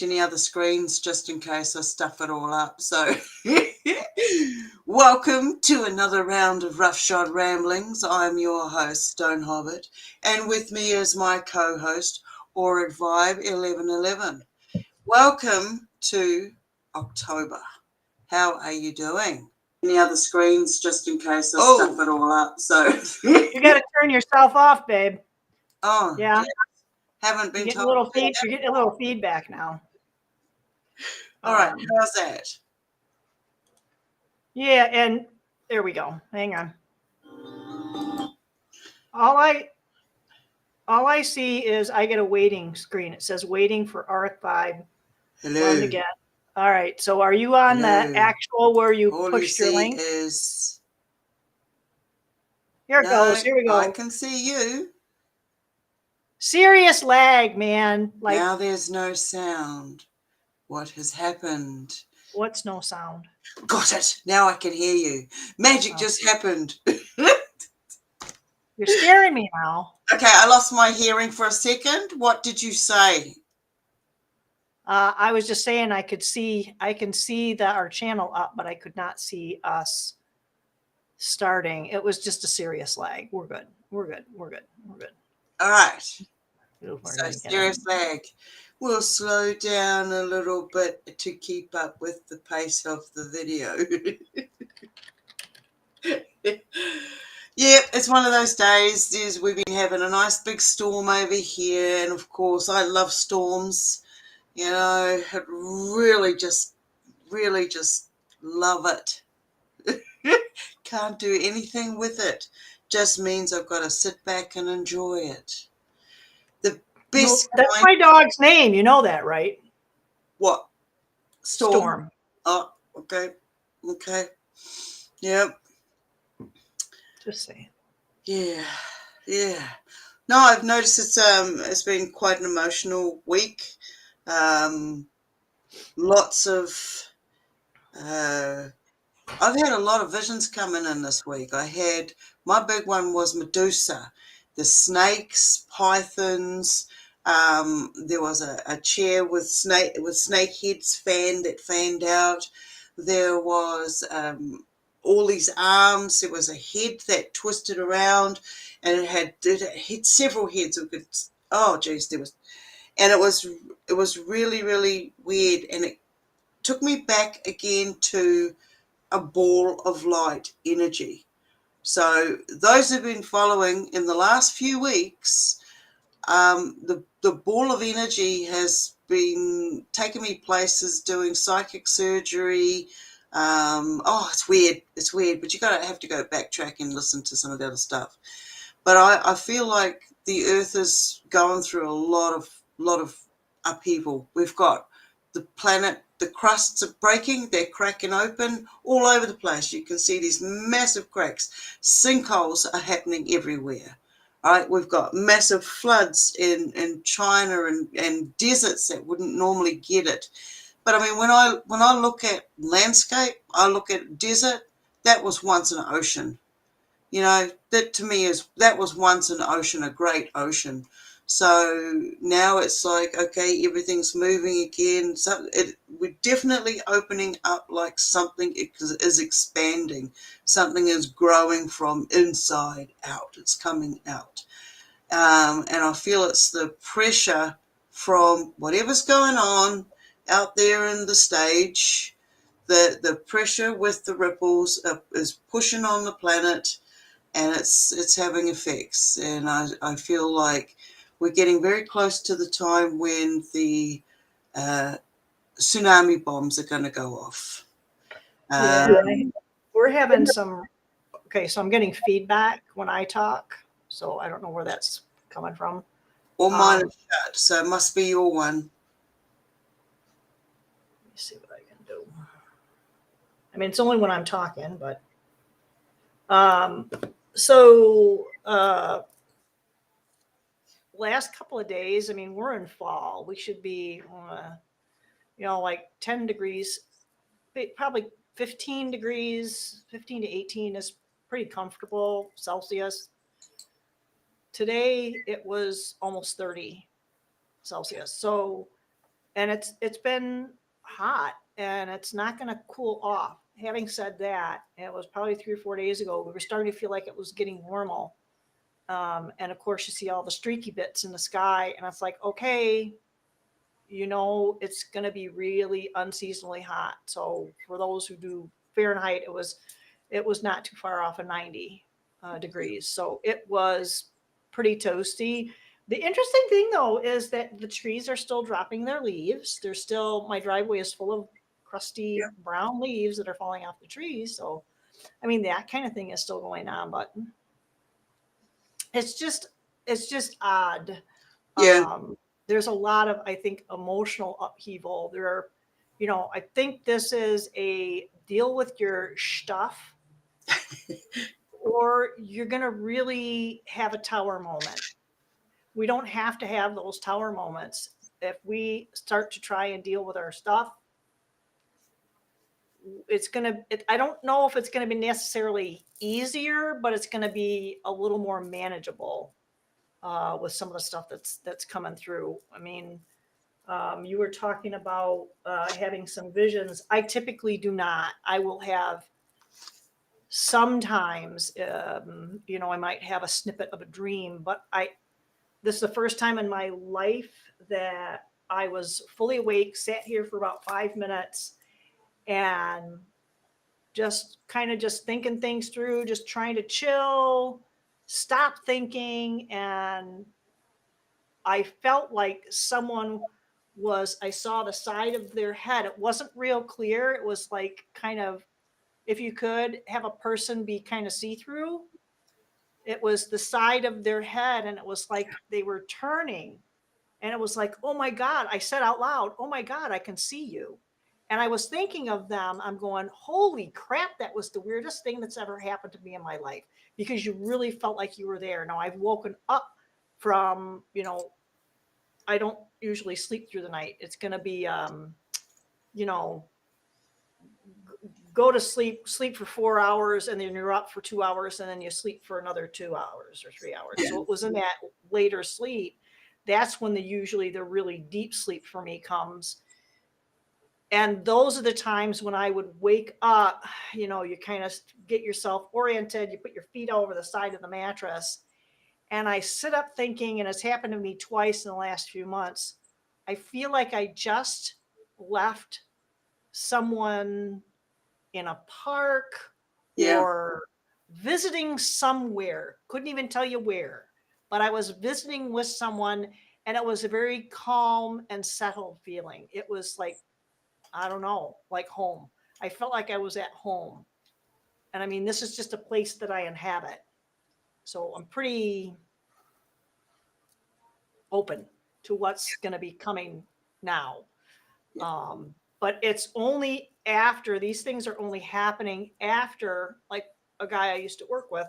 any other screens just in case I stuff it all up. So welcome to another round of RoughShod Ramblings. I'm your host, Stone Hobbit, and with me is my co-host, Auric Vibe 1111. Welcome to October. How are you doing? Any other screens just in case I stuff it all up. So you got to turn yourself off, babe. Oh, yeah. Haven't been You're told. You're getting a little feedback now. All right, how's that? Yeah, and there we go. Hang on. All I see is I get a waiting screen. It says waiting for Auric Vibe. Hello. Again. All right. So are you on the actual where you All pushed you your link? Is... Here it goes. Here we go. I can see you. Serious lag, man. Like, now there's no sound. What has happened? What's no sound? Got it. Now I can hear you. Magic just happened. You're scaring me now. Okay, I lost my hearing for a second. What did you say? I was just saying I can see our channel up, but I could not see us starting. It was just a serious lag. We're good. We're good. We're good. We're good. All right. So serious lag. We'll slow down a little bit to keep up with the pace of the video. Yeah, it's one of those days. We've been having a nice big storm over here, and of course I love storms. You know, it really just love it. Can't do anything with it. Just means I've got to sit back and enjoy it. The best. That's my dog's name. You know that, right? What? Storm. Oh, okay. Okay. Yep. Just saying. Yeah. Yeah. No, I've noticed it's been quite an emotional week. Lots of I've had a lot of visions coming in this week. My big one was Medusa, the snakes, pythons. There was a chair with snake heads fanned out. There was all these arms. There was a head that twisted around, and it had several heads. It was really, really weird, and it took me back again to a ball of light energy. So those who've been following in the last few weeks, the ball of energy has been taking me places, doing psychic surgery. It's weird, but have to go backtrack and listen to some of the other stuff. But I feel like the earth is going through a lot of upheaval. We've got the planet, the crusts are breaking, they're cracking open all over the place. You can see these massive cracks. Sinkholes are happening everywhere. All right, we've got massive floods in China and deserts that wouldn't normally get it. But I mean, when I look at landscape, I look at desert, that was once an ocean. You know, that to me that was once an ocean, a great ocean. So now it's like, okay, everything's moving again. So we're definitely opening up, like something is expanding. Something is growing from inside out. It's coming out. And I feel it's the pressure from whatever's going on out there in the stage. The pressure with the ripples is pushing on the planet, and it's having effects. And I feel like we're getting very close to the time when the tsunami bombs are going to go off. We're having some. Okay, so I'm getting feedback when I talk, so I don't know where that's coming from. Well, mine is shut, so it must be your one. Let me see what I can do. I mean, it's only when I'm talking, but last couple of days, I mean, we're in fall. We should be, like 10 degrees, probably 15 degrees, 15 to 18 is pretty comfortable Celsius. Today, it was almost 30 Celsius. So and it's been hot, and it's not going to cool off. Having said that, it was probably 3 or 4 days ago. We were starting to feel like it was getting normal. And of course, you see all the streaky bits in the sky, and it's like, okay, it's going to be really unseasonably hot. So for those who do Fahrenheit, it was not too far off of 90 degrees. So it was pretty toasty. The interesting thing, though, is that the trees are still dropping their leaves. There's still, my driveway is full of crusty brown leaves that are falling off the trees. So, I mean, that kind of thing is still going on, but it's just odd. Yeah. There's a lot of, I think, emotional upheaval. There are, I think this is a deal with your stuff, or you're going to really have a tower moment. We don't have to have those tower moments. If we start to try and deal with our stuff, I don't know if it's going to be necessarily easier, but it's going to be a little more manageable with some of the stuff that's coming through. I mean, you were talking about having some visions. I typically do not. I will have sometimes, I might have a snippet of a dream, but this is the first time in my life that I was fully awake, sat here for about 5 minutes, and just thinking things through, just trying to chill, stop thinking. And I felt like I saw the side of their head. It wasn't real clear. It was like kind of, if you could have a person be kind of see-through, it was the side of their head, and it was like they were turning. And it was like, oh my God, I said out loud, oh my God, I can see you. And I was thinking of them. I'm going, holy crap, that was the weirdest thing that's ever happened to me in my life, because you really felt like you were there. Now I've woken up from, I don't usually sleep through the night. It's going to be, go to sleep for 4 hours, and then you're up for 2 hours, and then you sleep for another 2 hours or 3 hours. Yeah. So it was in that later sleep. That's when usually the really deep sleep for me comes. And those are the times when I would wake up, you kind of get yourself oriented, you put your feet over the side of the mattress, and I sit up thinking, and it's happened to me twice in the last few months. I feel like I just left someone in a park or visiting somewhere. Couldn't even tell you where, but I was visiting with someone, and it was a very calm and settled feeling. It was like, I don't know, like home. I felt like I was at home. And I mean, this is just a place that I inhabit. So I'm pretty open to what's going to be coming now. But it's only after, these things are only happening after, like a guy I used to work with,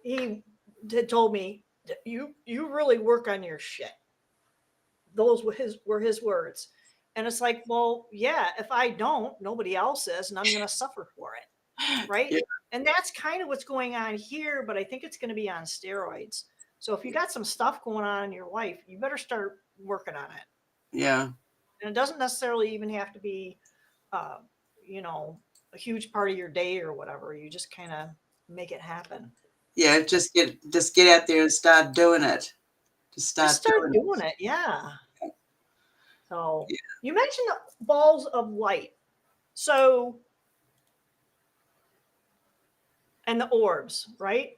he had told me, you really work on your shit. Those were his words. And it's like, well, yeah, if I don't, nobody else is, and I'm going to suffer for it. Right. Yeah. And that's kind of what's going on here, but I think it's going to be on steroids. So if you got some stuff going on in your life, you better start working on it. Yeah. And it doesn't necessarily even have to be, a huge part of your day or whatever. You just kind of make it happen. Yeah. Just get out there and start doing it. Just start doing it. Yeah. So you mentioned the balls of light. So, and the orbs, right?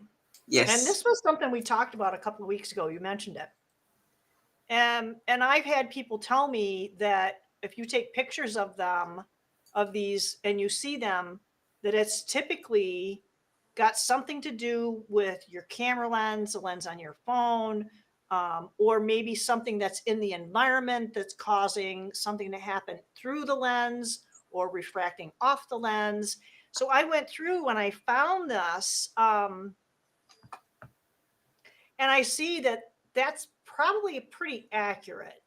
Yes. And this was something we talked about a couple of weeks ago. You mentioned it. And I've had people tell me that if you take pictures of them, of these, and you see them, that it's typically got something to do with your camera lens, the lens on your phone, or maybe something that's in the environment that's causing something to happen through the lens or refracting off the lens. So I went through and I found this, and I see that that's probably pretty accurate.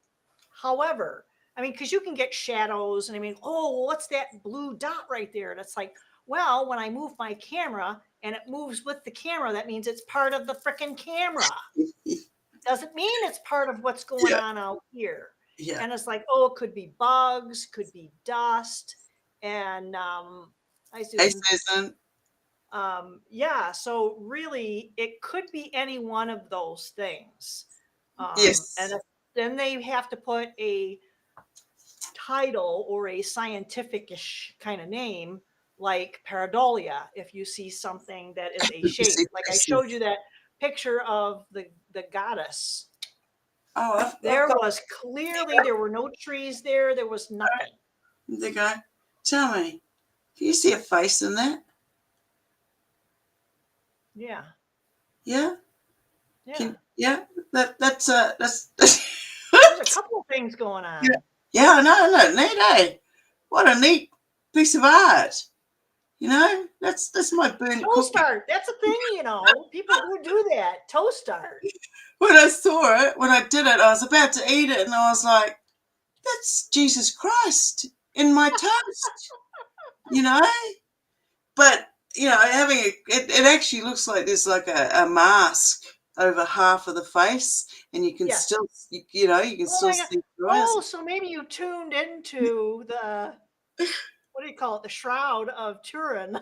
However, I mean, because you can get shadows, and I mean, oh, what's that blue dot right there? And it's like, well, when I move my camera and it moves with the camera, that means it's part of the freaking camera. doesn't mean it's part of what's going on out here. Yeah. And it's like, oh, it could be bugs, could be dust. And hi, Hey, Susan. Susan. Yeah, so really it could be any one of those things. Yes. And then they have to put a title or a scientific-ish kind of name like pareidolia if you see something that is a shape. Like I showed you that picture of the goddess. Oh, there were no trees there was nothing. There you go. Tell me, can you see a face in that? Yeah. Yeah. Yeah. That's There's a couple of things going on. Yeah, no, neat, eh? What a neat piece of art. You know, that's my burnt Toast cookie. art. That's a thing, you know. People who do that. Toast art. When I saw it, when I did it, I was about to eat it, and I was like, "That's Jesus Christ in my toast," you know. But you know, having it actually looks like there's like a mask over half of the face, and you can still, you know, you can still see through it. Oh, so maybe you tuned into the, what do you call it, the Shroud of Turin.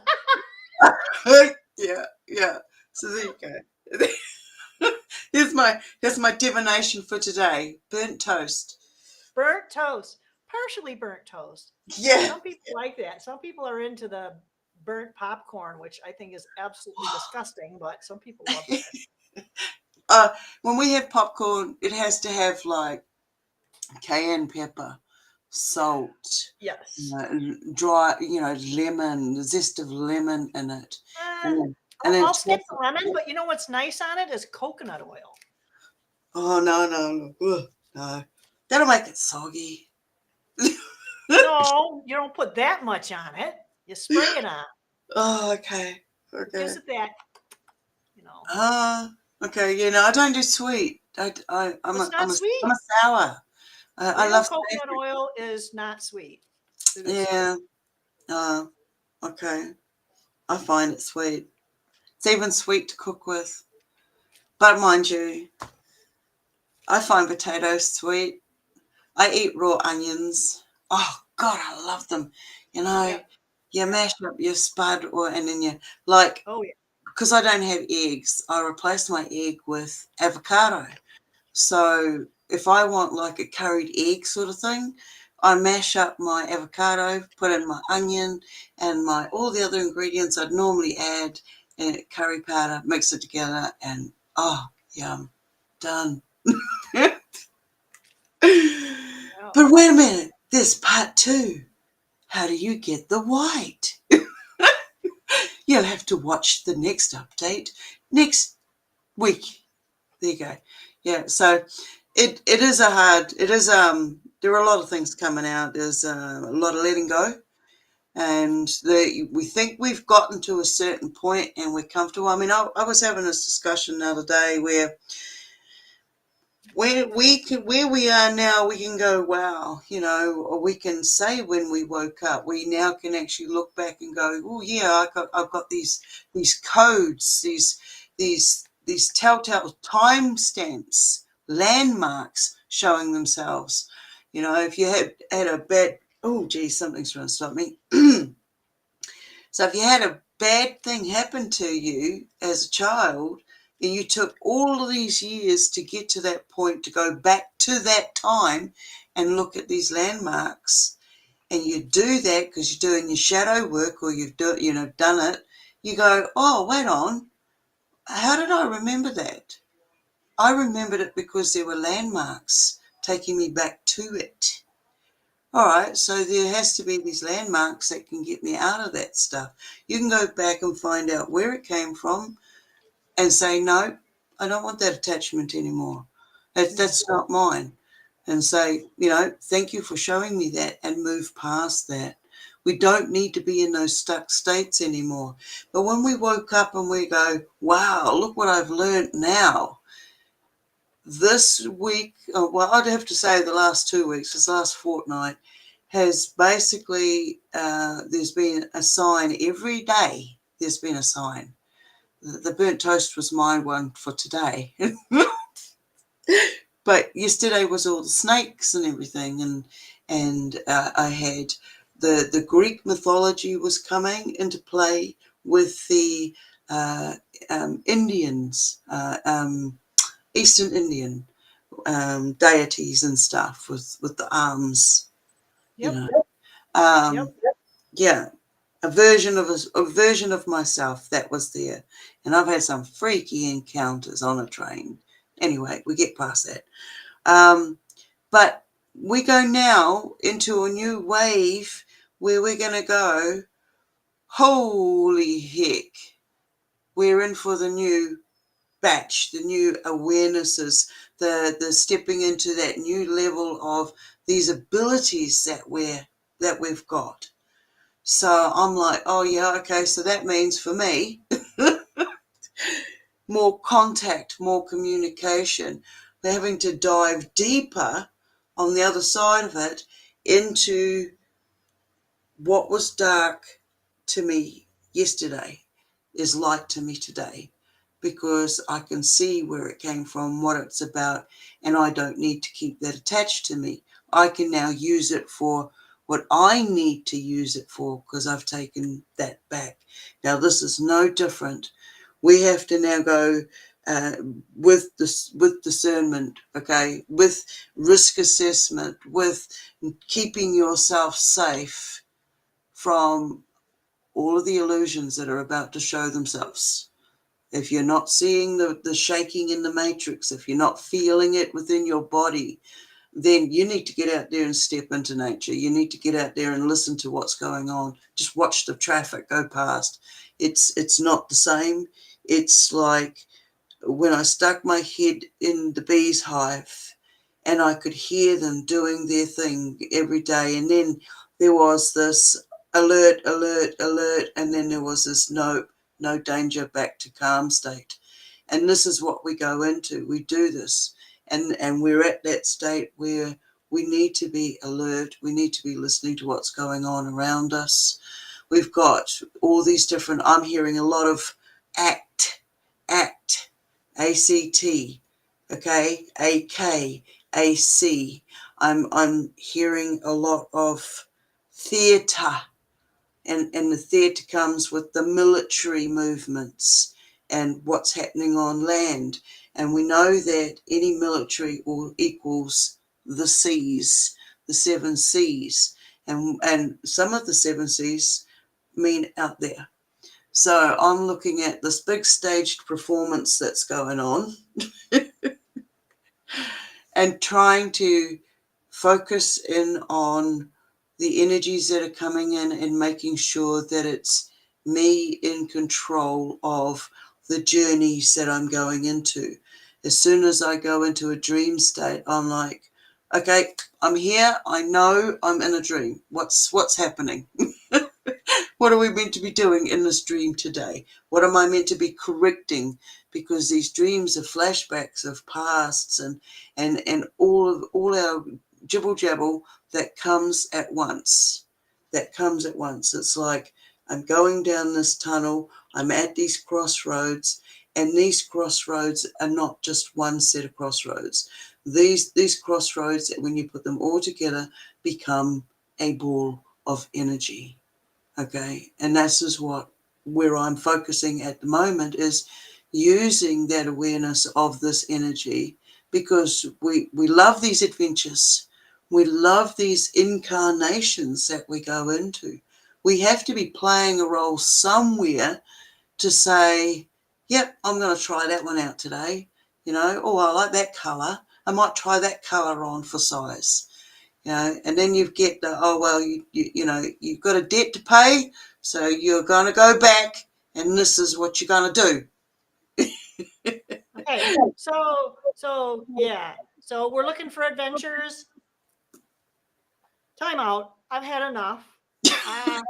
Yeah. So there you go. Here's my divination for today: burnt toast. Burnt toast, partially burnt toast. Yeah. Some people like that. Some people are into the burnt popcorn, which I think is absolutely disgusting, but some people love that. When we have popcorn, it has to have like cayenne pepper, salt, Yes. dry, lemon, the zest of lemon in it. And then I'll skip the lemon, but you know what's nice on it is coconut oil. Oh, no. Ugh, no. That'll make it soggy. No, you don't put that much on it. You spray it on. Oh, okay. Gives it that, you know. Okay. Yeah, no, I don't do sweet. I'm sweet. I'm a sour. I love coconut oil is not sweet. Yeah. Okay. I find it sweet. It's even sweet to cook with. But mind you, I find potatoes sweet. I eat raw onions. Oh God, I love them. You know, you mash up your spud, and then you like. Oh yeah. Because I don't have eggs, I replace my egg with avocado. So if I want like a curried egg sort of thing, I mash up my avocado, put in my onion and all the other ingredients I'd normally add, and curry powder, mix it together, and oh, yum, done. But wait a minute, there's part 2. How do you get the white? You'll have to watch the next update next week. There you go. Yeah, so it is there are a lot of things coming out. There's a lot of letting go, and we think we've gotten to a certain point and we're comfortable. I mean, I was having this discussion the other day where we are now, we can go, wow, you know, or we can say when we woke up, we now can actually look back and go, oh yeah, I've got these codes, these telltale timestamps, landmarks showing themselves. You know, if you had a bad, oh geez, something's trying to stop me. So if you had a bad thing happen to you as a child, and you took all of these years to get to that point, to go back to that time and look at these landmarks, and you do that because you're doing your shadow work or you've done it, you go, oh, wait on, how did I remember that? I remembered it because there were landmarks taking me back to it. All right, so there has to be these landmarks that can get me out of that stuff. You can go back and find out where it came from and say, no, I don't want that attachment anymore. That's not mine. And say, you know, thank you for showing me that, and move past that. We don't need to be in those stuck states anymore. But when we woke up and we go, wow, look what I've learned now. This week, well, I'd have to say the last 2 weeks, this last fortnight, has basically, there's been a sign every day. There's been a sign. The burnt toast was my one for today. But yesterday was all the snakes and everything, and I had the Greek mythology was coming into play with the Indians, Eastern Indian deities and stuff with the arms, you Yep. know. Yep. Yeah, a version of myself that was there, and I've had some freaky encounters on a train. Anyway, we get past that. But we go now into a new wave where we're going to go, holy heck, we're in for the new batch, the new awarenesses, the stepping into that new level of these abilities that we've got. So I'm like, oh yeah, okay, so that means for me more contact, more communication. We're having to dive deeper on the other side of it into what was dark to me yesterday is light to me today, because I can see where it came from, what it's about, and I don't need to keep that attached to me. I can now use it for what I need to use it for, because I've taken that back. Now, this is no different. We have to now go uh, with this, with discernment, okay, with risk assessment, with keeping yourself safe from all of the illusions that are about to show themselves. If you're not seeing the shaking in the matrix, if you're not feeling it within your body, then you need to get out there and step into nature. You need to get out there and listen to what's going on. Just watch the traffic go past. It's not the same. It's like when I stuck my head in the bee's hive and I could hear them doing their thing every day. And then there was this alert, alert, alert. And then there was this no danger, back to calm state. And this is what we go into. We do this. And we're at that state where we need to be alert. We need to be listening to what's going on around us. We've got all these different, I'm hearing a lot of act, ACT, okay, AK, AC. I'm hearing a lot of theatre, and the theatre comes with the military movements and what's happening on land. And we know that any military equals the seas, the seven seas, and some of the seven seas mean out there. So I'm looking at this big staged performance that's going on and trying to focus in on the energies that are coming in and making sure that it's me in control of the journeys that I'm going into. As soon as I go into a dream state, I'm like, okay, I'm here. I know I'm in a dream. What's happening? What are we meant to be doing in this dream today? What am I meant to be correcting? Because these dreams are flashbacks of pasts and all our jibble jabble that comes at once. That comes at once. It's like I'm going down this tunnel. I'm at these crossroads, and these crossroads are not just one set of crossroads. These crossroads, when you put them all together, become a ball of energy. Okay, and this is where I'm focusing at the moment, is using that awareness of this energy, because we love these adventures. We love these incarnations that we go into. We have to be playing a role somewhere to say, yep, I'm going to try that one out today. Oh, I like that color. I might try that color on for size. And then you get the, oh, well, you've got a debt to pay, so you're going to go back, and this is what you're going to do. Okay. So yeah. So we're looking for adventures. Time out. I've had enough. Uh,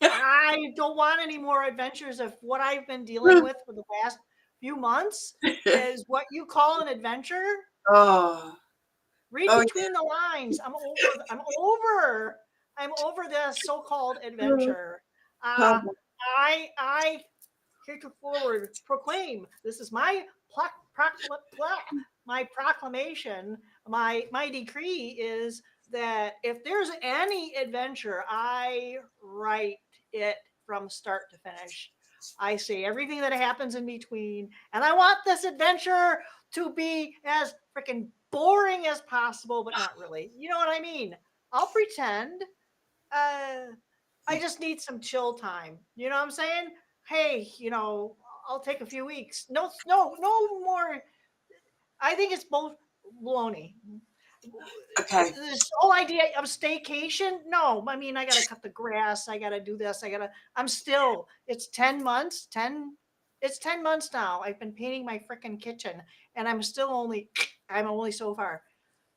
I don't want any more adventures. If what I've been dealing with for the past few months is what you call an adventure, Oh, read oh, between the lines. I'm over this so-called yeah. adventure. Oh, I heretofore proclaim this is my proclamation, my decree is that if there's any adventure, I write it from start to finish. I say everything that happens in between, and I want this adventure to be as freaking boring as possible, but not really. You know what I mean? I'll pretend. I just need some chill time. You know what I'm saying? Hey, I'll take a few weeks. No more. I think it's both baloney. Okay. This whole idea of staycation, no. I mean, I got to cut the grass. I got to do this. It's 10 months. It's 10 months now. I've been painting my freaking kitchen, and I'm only so far.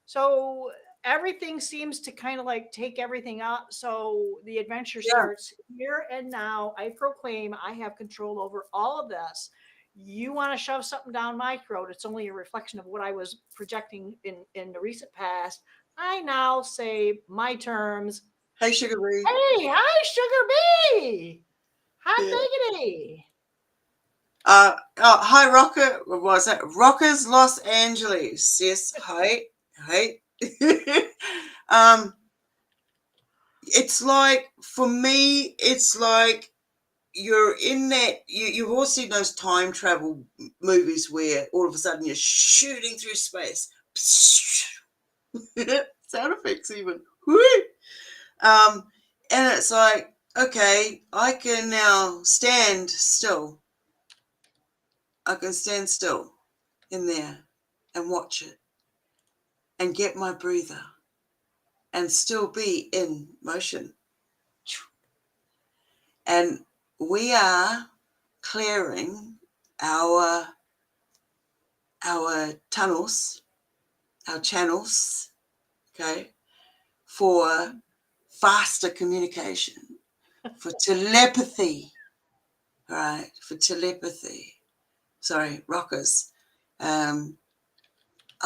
So everything seems to kind of like take everything up. So the adventure starts here and now. I proclaim I have control over all of this. You want to shove something down my throat, it's only a reflection of what I was projecting in the recent past. I now say my terms. Hey, Sugar Bee. Hey, hi, Sugar Bee. Hot diggity. Hi, Rocker. What was that? Rockers Los Angeles. Yes. Hi. It's like, for me, it's like you're in that, you've all seen those time travel movies where all of a sudden you're shooting through space. Sound effects even. And it's like, okay, I can now stand still. I can stand still in there and watch it and get my breather and still be in motion. And we are clearing our tunnels, our channels, okay, for faster communication, for telepathy, right? For telepathy. Sorry, rockers. I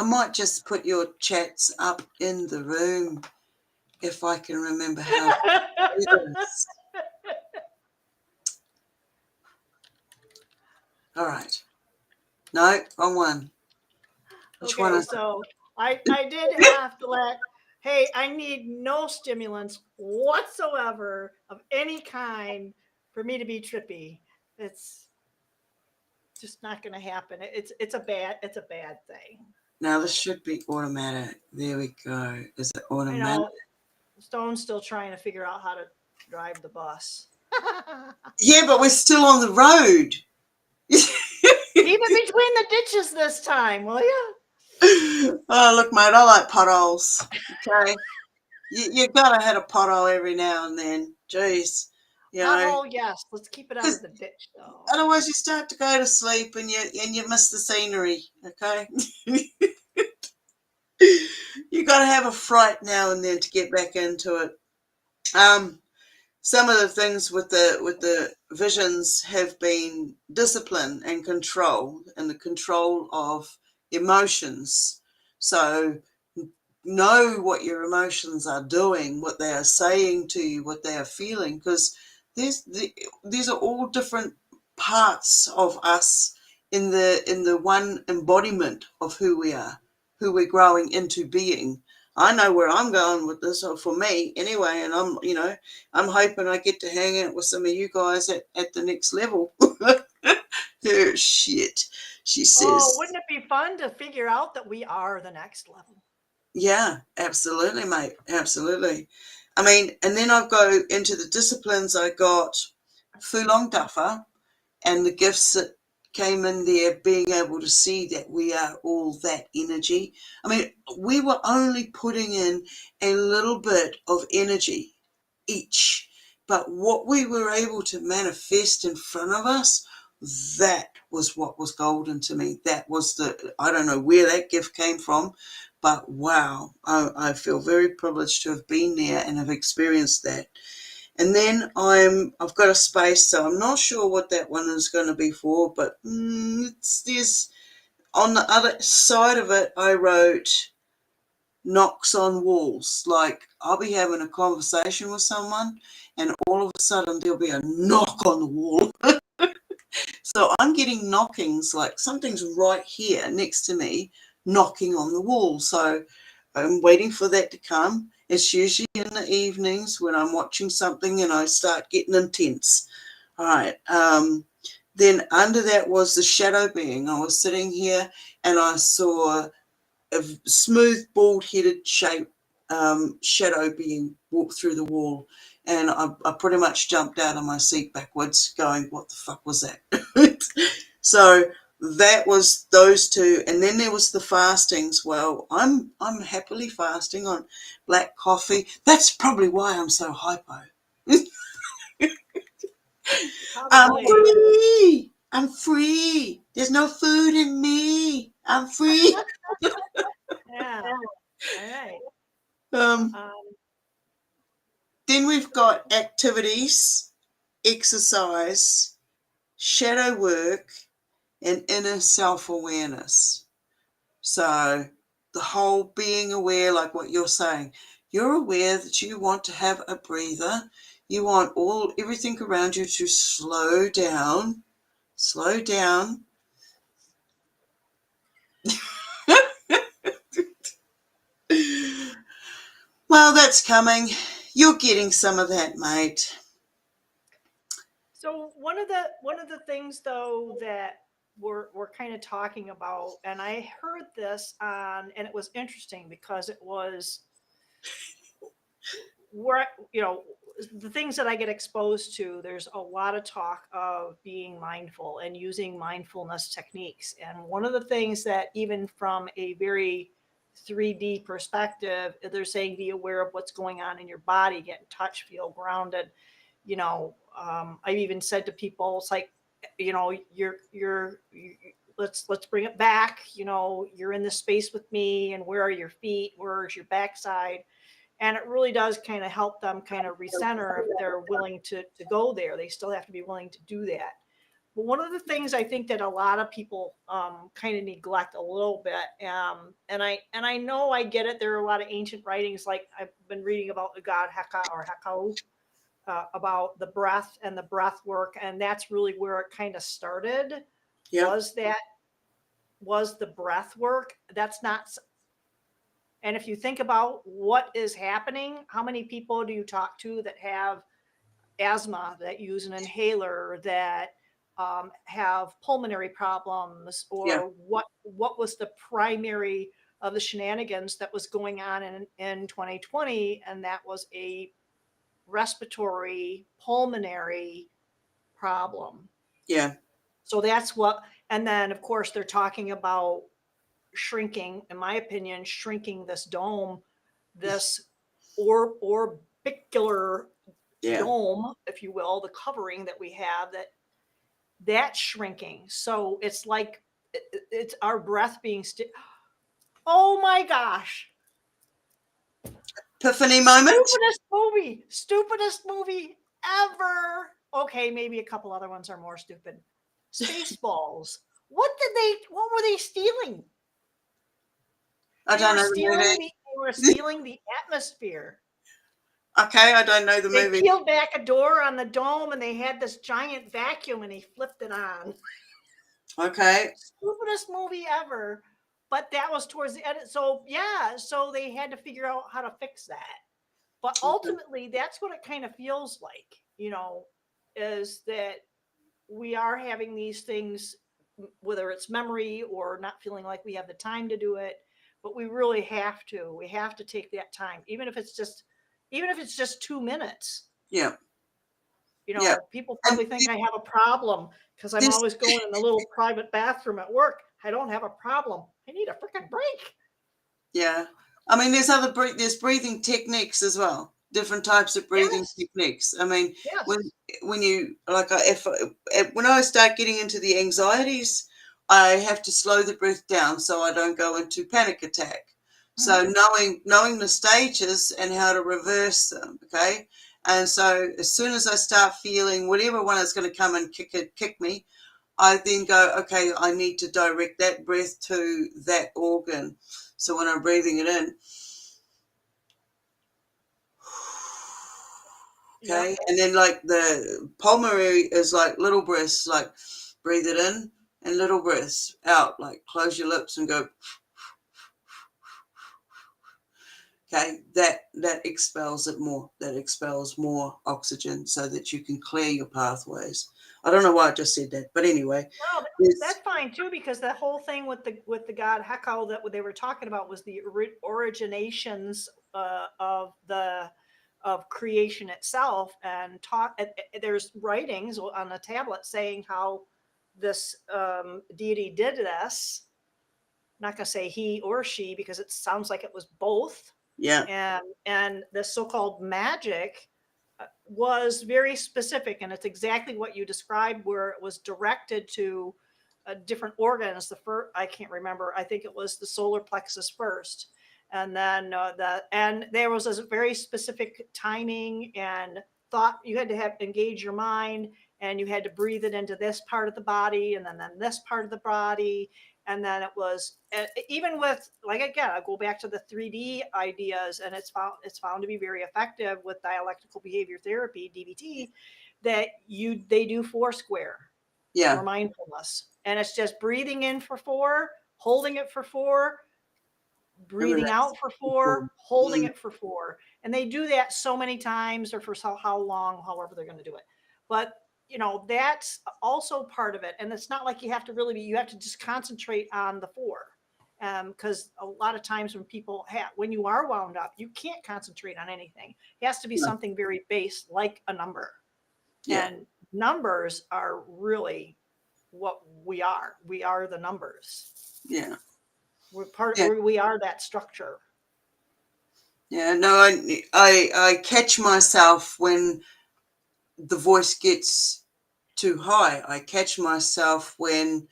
might just put your chats up in the room if I can remember how to do this. All right. No, wrong one. Which one is so I did have to hey, I need no stimulants whatsoever of any kind for me to be trippy. It's just not going to happen. It's a bad thing. Now this should be automatic. There we go. Is it automatic? Stone's still trying to figure out how to drive the bus. Yeah, but we're still on the road. Keep it between the ditches this time, will you? Oh, look, mate, I like potholes. Okay. You got to hit a pothole every now and then. Jeez. Pothole, yes. Let's keep it out of the ditch, though. Otherwise, you start to go to sleep and you miss the scenery. Okay. You got to have a fright now and then to get back into it. Some of the things with the visions have been discipline and control, and the control of emotions. So know what your emotions are doing, what they are saying to you, what they are feeling, because these are all different parts of us in the one embodiment of who we are, who we're growing into being. I know where I'm going with this, or for me anyway, and I'm hoping I get to hang out with some of you guys at the next level. Oh, shit, she says. Oh, wouldn't it be fun to figure out that we are the next level? Yeah, absolutely, mate. Absolutely. I mean, and then I go into the disciplines. I got Fulong Duffer and the gifts that came in there, being able to see that we are all that energy. I mean, we were only putting in a little bit of energy each, but what we were able to manifest in front of us, that was what was golden to me. That was I don't know where that gift came from, but wow, I feel very privileged to have been there and have experienced that. And then I've got a space, so I'm not sure what that one is going to be for, but there's on the other side of it, I wrote knocks on walls. Like I'll be having a conversation with someone and all of a sudden there'll be a knock on the wall. So I'm getting knockings, like something's right here next to me, knocking on the wall. So I'm waiting for that to come. It's usually in the evenings when I'm watching something and I start getting intense. All right. Then under that was the shadow being. I was sitting here and I saw a smooth, bald-headed shape shadow being walked through the wall. And I pretty much jumped out of my seat backwards going, what the fuck was that? So that was those two. And then there was the fastings. Well, I'm happily fasting on black coffee. That's probably why I'm so hypo. I'm Probably. free. I'm free. There's no food in me. I'm free. Yeah. All right. Um, Um, then we've got activities, exercise, shadow work, and inner self-awareness. So the whole being aware, like what you're saying, you're aware that you want to have a breather. You want everything around you to slow down. Slow down. Well, that's coming. You're getting some of that, mate. so one of the things though that we're kind of talking about, and I heard this on, and it was interesting because it was where the things that I get exposed to. There's a lot of talk of being mindful and using mindfulness techniques, and one of the things that even from a very 3D perspective, they're saying be aware of what's going on in your body, get in touch, feel grounded. I've even said to people, it's like, let's bring it back. You're in this space with me, and where are your feet? Where's your backside? And it really does kind of help them kind of recenter if they're willing to go there. They still have to be willing to do that. But one of the things I think that a lot of people kind of neglect a little bit, and I know I get it. There are a lot of ancient writings, like I've been reading about the god Heka or Hekau, about the breath and the breath work, and that's really where it kind of started. Yeah, Was the breath work? That's not. And if you think about what is happening, how many people do you talk to that have asthma, that use an inhaler, that have pulmonary problems, yeah, or what was the primary of the shenanigans that was going on in 2020? And that was a respiratory pulmonary problem. yeah, So that's what, and then of course they're talking about shrinking, in my opinion, shrinking this dome, this orbicular yeah, dome, if you will, the covering that we have, that's shrinking. So it's like it's our breath being oh my gosh. epiphany moment. Stupidest movie ever. Okay, maybe a couple other ones are more stupid. Spaceballs. What were they stealing? I They don't were know the stealing movie. the atmosphere. Okay, I don't know the They movie. peeled back a door on the dome and they had this giant vacuum and he flipped it on. Okay, Stupidest movie ever. But that was towards the end. So yeah, so they had to figure out how to fix that. But ultimately, that's what it kind of feels like, is that we are having these things, whether it's memory or not feeling like we have the time to do it, but we really have to. We have to take that time, even if it's just 2 minutes. yeah, yeah. People And probably think I have a problem because I'm this, always going in the little private bathroom at work. I don't have a problem. I need a freaking break. yeah. I mean, there's breathing techniques as well. Different types of breathing Yes. techniques. I mean, when Yes. when you like, when I start getting into the anxieties, I have to slow the breath down so I don't go into panic attack. So Mm-hmm. knowing the stages and how to reverse them, okay. And so as soon as I start feeling whatever one is going to come and kick me, I then go, okay, I need to direct that breath to that organ. So when I'm breathing it in, Okay. Yep. And then like the pulmonary is like little breaths, like breathe it in and little breaths out, like close your lips and go. Okay, that expels it more. That expels more oxygen so that you can clear your pathways. I don't know why I just said that, but anyway, Well, that's fine too, because the whole thing with the god Hekau that they were talking about was the originations of creation itself, and there's writings on the tablet saying how this deity did this. I'm not going to say he or she because it sounds like it was both. yeah, And the so-called magic was very specific, and it's exactly what you described, where it was directed to different organs. The first, I can't remember, I think it was the solar plexus first, and then and there was a very specific timing and thought. You had to have engage your mind, and you had to breathe it into this part of the body, and then this part of the body. And then it was even with, like, again, I go back to the 3D ideas, and it's found to be very effective with dialectical behavior therapy, DBT, that they do 4 square yeah, or mindfulness, and it's just breathing in for 4, holding it for 4, breathing out for 4, holding it for 4. And they do that so many times, or for how long, however they're going to do it. But that's also part of it. And it's not like you have to you have to just concentrate on the 4. Because a lot of times when you are wound up, you can't concentrate on anything. It has to be something very base, like a number. yeah, And numbers are really what we are. We are the numbers. yeah, We are that structure. yeah. No, I catch myself when the voice gets too high. I catch myself when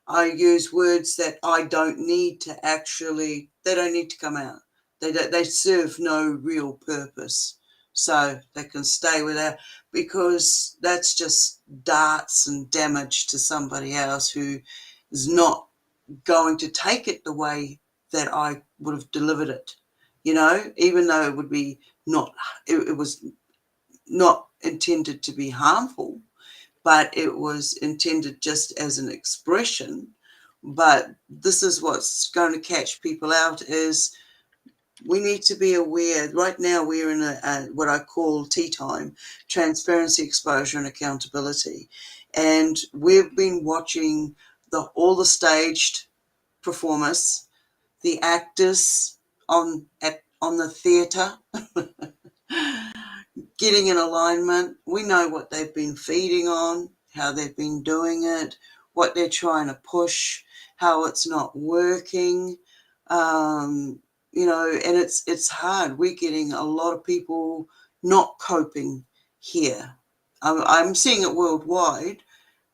I use words that I don't need to actually. They don't need to come out. They serve no real purpose. So they can stay without, because that's just darts and damage to somebody else who is not going to take it the way that I would have delivered it. Even though it would be not, it was not intended to be harmful, but it was intended just as an expression. But this is what's going to catch people out is we need to be aware. Right now we're in what I call tea time, transparency, exposure and accountability. And we've been watching all the staged performers, the actors on the theatre, getting in alignment. We know what they've been feeding on, how they've been doing it, what they're trying to push, how it's not working. And it's hard. We're getting a lot of people not coping here. I'm seeing it worldwide,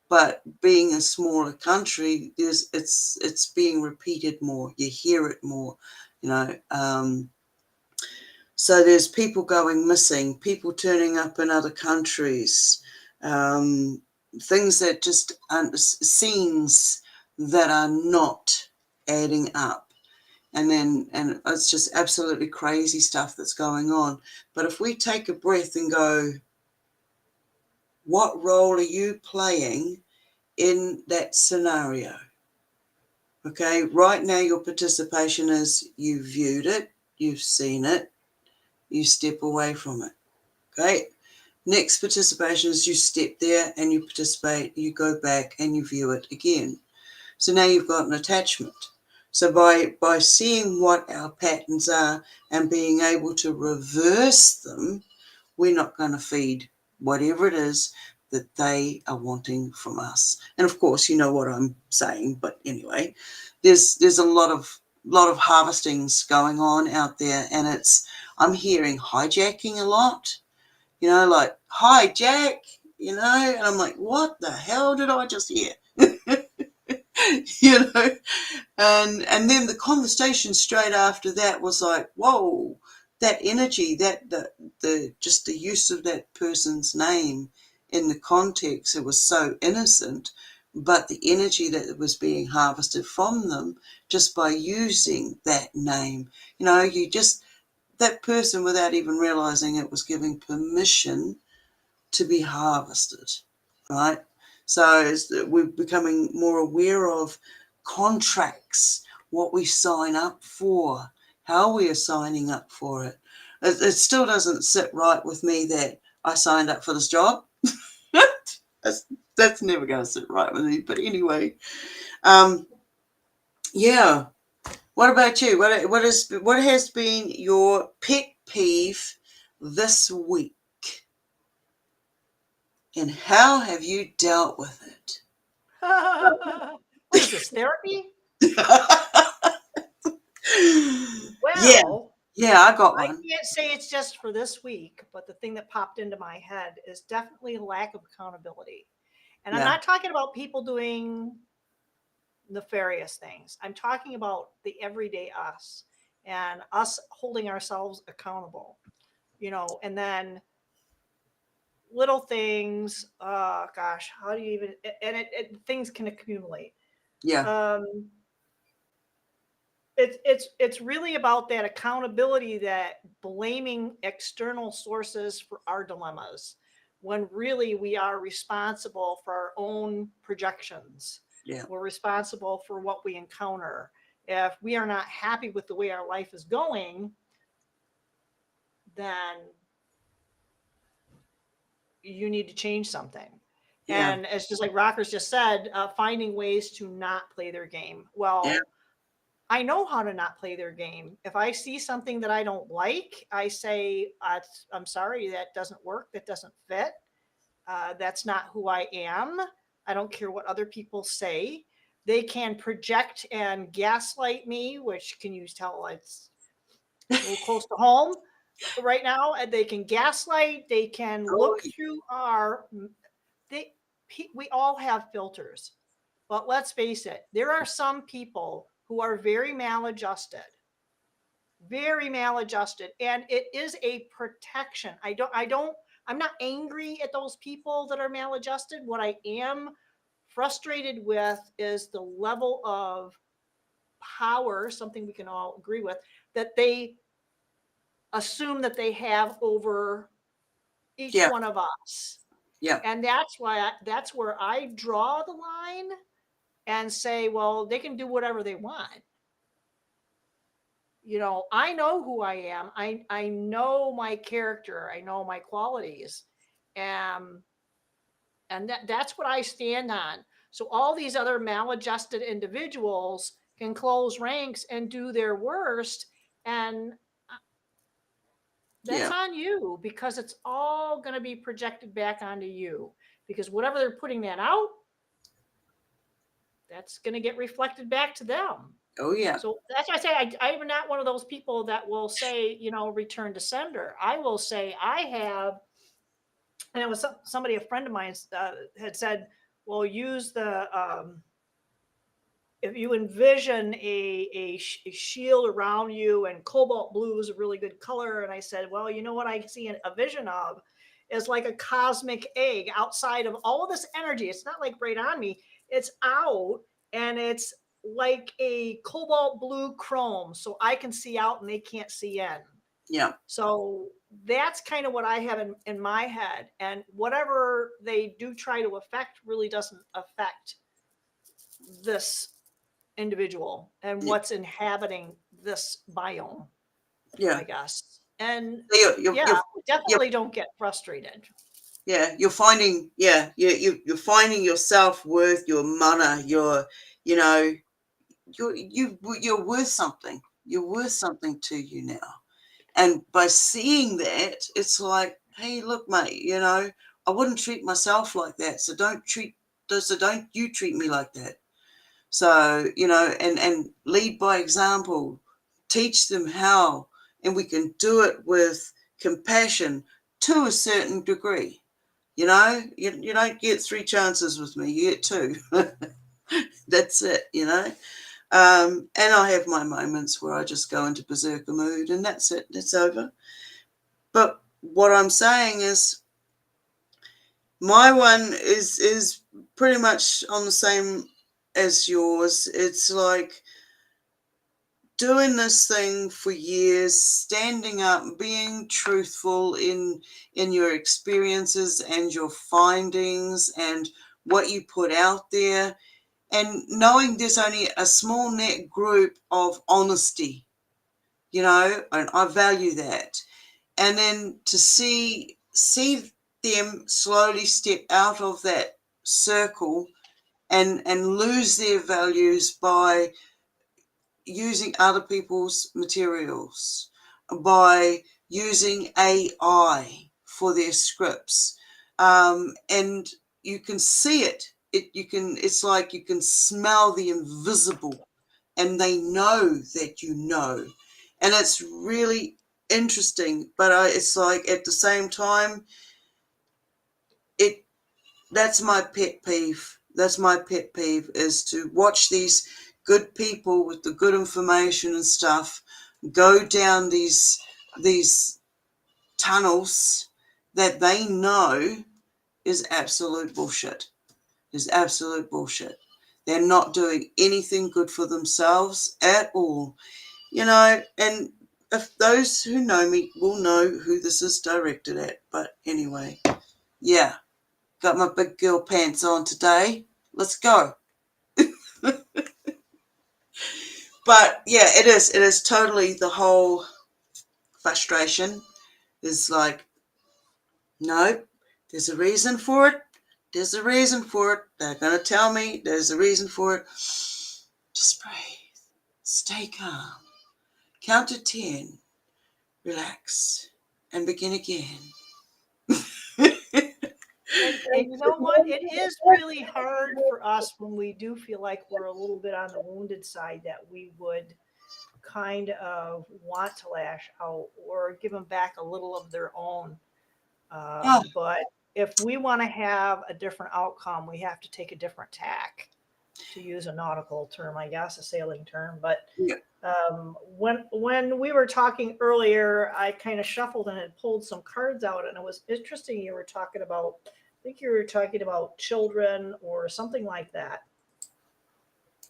but being a smaller country, it's being repeated more. You hear it more, you know. So there's people going missing, people turning up in other countries, things that just aren't, scenes that are not adding up. And it's just absolutely crazy stuff that's going on. But if we take a breath and go, what role are you playing in that scenario? Okay, right now your participation is you viewed it, you've seen it, you step away from it. Okay, next participation is you step there and you participate, you go back and you view it again. So now you've got an attachment. So by seeing what our patterns are and being able to reverse them, we're not going to feed whatever it is that they are wanting from us. And of course, you know what I'm saying, but anyway, there's a lot of harvestings going on out there, and I'm hearing hijacking a lot, like hijack, and I'm like, what the hell did I just hear? you know and then the conversation straight after that was like, whoa, that energy, that the just the use of that person's name in the context, it was so innocent, but the energy that was being harvested from them just by using that name, you just, that person, without even realizing it, was giving permission to be harvested, right? So we're becoming more aware of contracts, what we sign up for, how we are signing up for it. It still doesn't sit right with me that I signed up for this job. That's never going to sit right with me. But anyway, yeah. What about you? What has been your pet peeve this week, and how have you dealt with it? What is this, therapy? Yeah, Well, yeah, I got I one. can't say it's just for this week, but the thing that popped into my head is definitely lack of accountability. And I'm Yeah, not talking about people doing nefarious things. I'm talking about the everyday us and us holding ourselves accountable, and then little things. Gosh, how do you even, and things can accumulate. yeah, Um, it's really about that accountability, that blaming external sources for our dilemmas, when really we are responsible for our own projections. yeah, We're responsible for what we encounter. If we are not happy with the way our life is going, then you need to change something. yeah, And it's just like Rockers just said, finding ways to not play their game. yeah, Well, I know how to not play their game. If I see something that I don't like, I say, I'm sorry, that doesn't work. That doesn't fit. That's not who I am. I don't care what other people say. They can project and gaslight me, which can you tell it's a little close to home right now. And they can gaslight. They can oh, look through they, we all have filters. But let's face it, there are some people who are very maladjusted, and it is a protection. I'm not angry at those people that are maladjusted. What I am frustrated with is the level of power, something we can all agree with, that they assume that they have over each yeah, one of us. yeah, And that's where I draw the line and say, well, they can do whatever they want. I know who I am. I know my character. I know my qualities. Um, and that's what I stand on. So all these other maladjusted individuals can close ranks and do their worst. And that's yeah, on you, because it's all going to be projected back onto you, because whatever they're putting that out, that's going to get reflected back to them. oh, yeah, So that's why I say I am not one of those people that will say, return to sender. I will say I have, and it was somebody, a friend of mine, had said, well, use if you envision a shield around you, and cobalt blue is a really good color. And I said, well, you know what I see a vision of is like a cosmic egg outside of all of this energy. It's not like right on me, it's out, and it's like a cobalt blue chrome. So I can see out and they can't see in. yeah, So that's kind of what I have in my head. And whatever they do try to affect really doesn't affect this individual and yeah, what's inhabiting this biome, yeah. I guess. And So yeah, you're, definitely don't get frustrated. yeah, you're finding, yeah, you're finding your self-worth, your mana, you know, you're worth something. You're worth something to you now. And by seeing that, it's like, hey, look, mate, I wouldn't treat myself like that. So don't you treat me like that. So, and lead by example, teach them how, and we can do it with compassion to a certain degree. You don't get 3 chances with me, you get 2. That's it. And I have my moments where I just go into berserker mood, and that's it. It's over. But what I'm saying is, my one is pretty much on the same as yours. It's like, doing this thing for years, standing up, being truthful in your experiences and your findings and what you put out there, and knowing there's only a small net group of honesty, and I value that. And then to see them slowly step out of that circle and lose their values by using other people's materials, by using AI for their scripts, and you can see it. It's like you can smell the invisible, and they know that you know, and it's really interesting. But it's like at the same time, that's my pet peeve. That's my pet peeve, is to watch these good people with the good information and stuff go down these tunnels that they know is absolute bullshit. Is absolute bullshit. They're not doing anything good for themselves at all. And if those who know me will know who this is directed at. But anyway, yeah. Got my big girl pants on today. Let's go. But yeah, it is totally the whole frustration is like, no, there's a reason for it. There's a reason for it. They're going to tell me there's a reason for it. Just breathe. Stay calm. Count to 10. Relax. And begin again. And you know what? It is really hard for us when we do feel like we're a little bit on the wounded side, that we would kind of want to lash out or give them back a little of their own. But if we want to have a different outcome, we have to take a different tack, to use a nautical term, I guess, a sailing term. But Yeah. when we were talking earlier, I kind of shuffled and had pulled some cards out, and it was interesting. You were talking about, I think you were talking about children or something like that.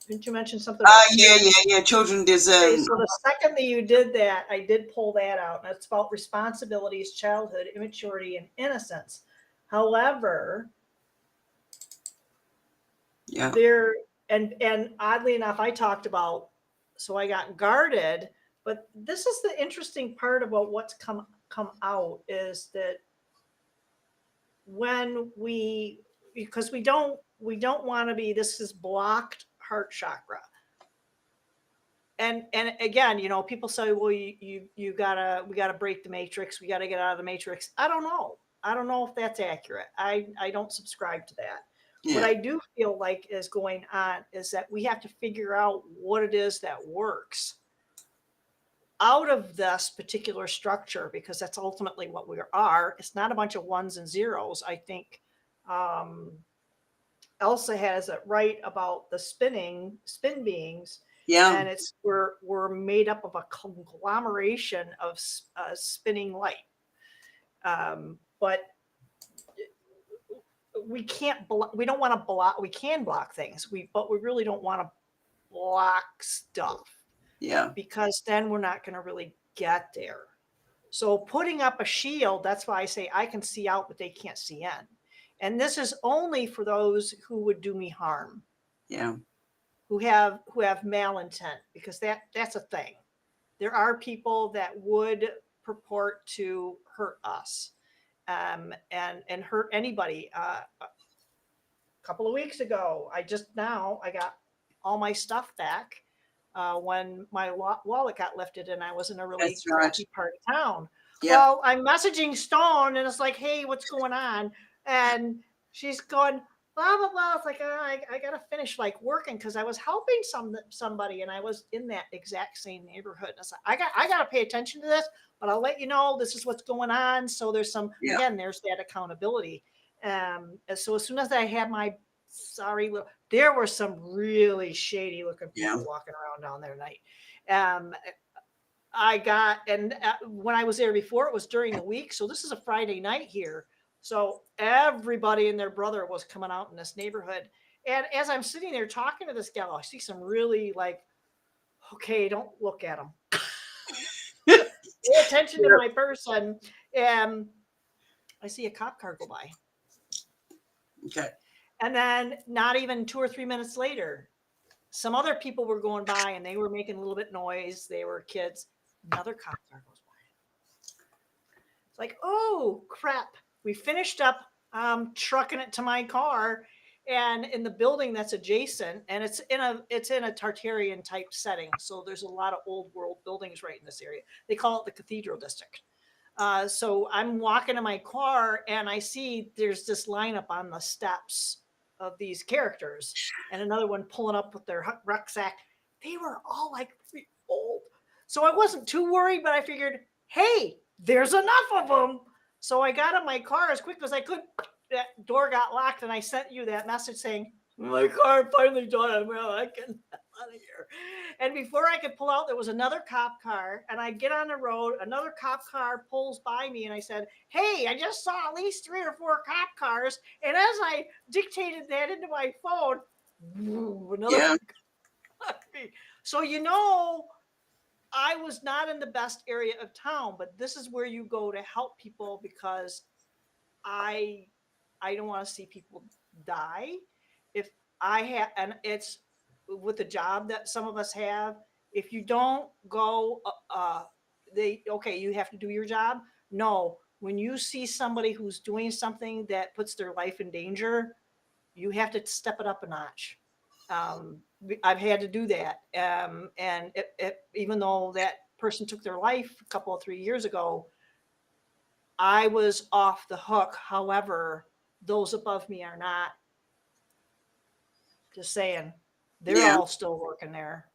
Didn't you mention something about Yeah. Children, there's Okay, so the second that you did that, I did pull that out, and it's about responsibilities, childhood, immaturity, and innocence. However, yeah. there and oddly enough, I talked about, so I got guarded, but this is the interesting part about what's come out, is that when because we don't want to be, this is blocked heart chakra. And again, people say, well, we gotta break the matrix, we gotta get out of the matrix. I don't know if that's accurate. I don't subscribe to that. Yeah. What I do feel like is going on is that we have to figure out what it is that works out of this particular structure, because that's ultimately what we are. It's not a bunch of ones and zeros. I think Elsa has it right about the spin beings. Yeah. And we're made up of a conglomeration of spinning light. But we can't we don't want to block. We can block things. But we really don't want to block stuff. Yeah. Because then we're not going to really get there. So putting up a shield, that's why I say I can see out, but they can't see in. And this is only for those who would do me harm. Yeah. Who have malintent, because that's a thing. There are people that would purport to hurt us, and hurt anybody. A couple of weeks ago, I got all my stuff back when my wallet got lifted, and I was in a really crappy part of town. Yep. Well, I'm messaging Stone, and it's like, hey, what's going on? And she's going, blah, blah, blah. It's like, I got to finish working, because I was helping somebody, and I was in that exact same neighborhood. And it's like, I got to pay attention to this, but I'll let you know this is what's going on. So there's again, there's that accountability. So as soon as I had my there were some really shady looking people walking around down there tonight. When I was there before, it was during the week. So this is a Friday night here. So everybody and their brother was coming out in this neighborhood. And as I'm sitting there talking to this gal, I see some really okay, don't look at them. Pay attention to my person. And I see a cop car go by. Okay. And then not even 2 or 3 minutes later, some other people were going by and they were making a little bit noise. They were kids. Another cop car goes by. It's like, oh crap. We finished up trucking it to my car, and in the building that's adjacent, and it's in a Tartarian type setting. So there's a lot of old world buildings right in this area. They call it the Cathedral District. So I'm walking to my car and I see there's this lineup on the steps of these characters, and another one pulling up with their rucksack. They were all like old. So I wasn't too worried, but I figured, hey, there's enough of them. So I got in my car as quick as I could. That door got locked, and I sent you that message saying, my car finally died. Well, I can get out of here. And before I could pull out, there was another cop car, and I get on the road. Another cop car pulls by me, and I said, hey, I just saw at least 3 or 4 cop cars. And as I dictated that into my phone, another So, I was not in the best area of town, but this is where you go to help people, because I don't want to see people die. If I have, and it's with the job that some of us have, if you don't go, you have to do your job. No, when you see somebody who's doing something that puts their life in danger, you have to step it up a notch. I've had to do that. And even though that person took their life a couple of 3 years ago, I was off the hook. However, those above me are not. Just saying, they're all still working there.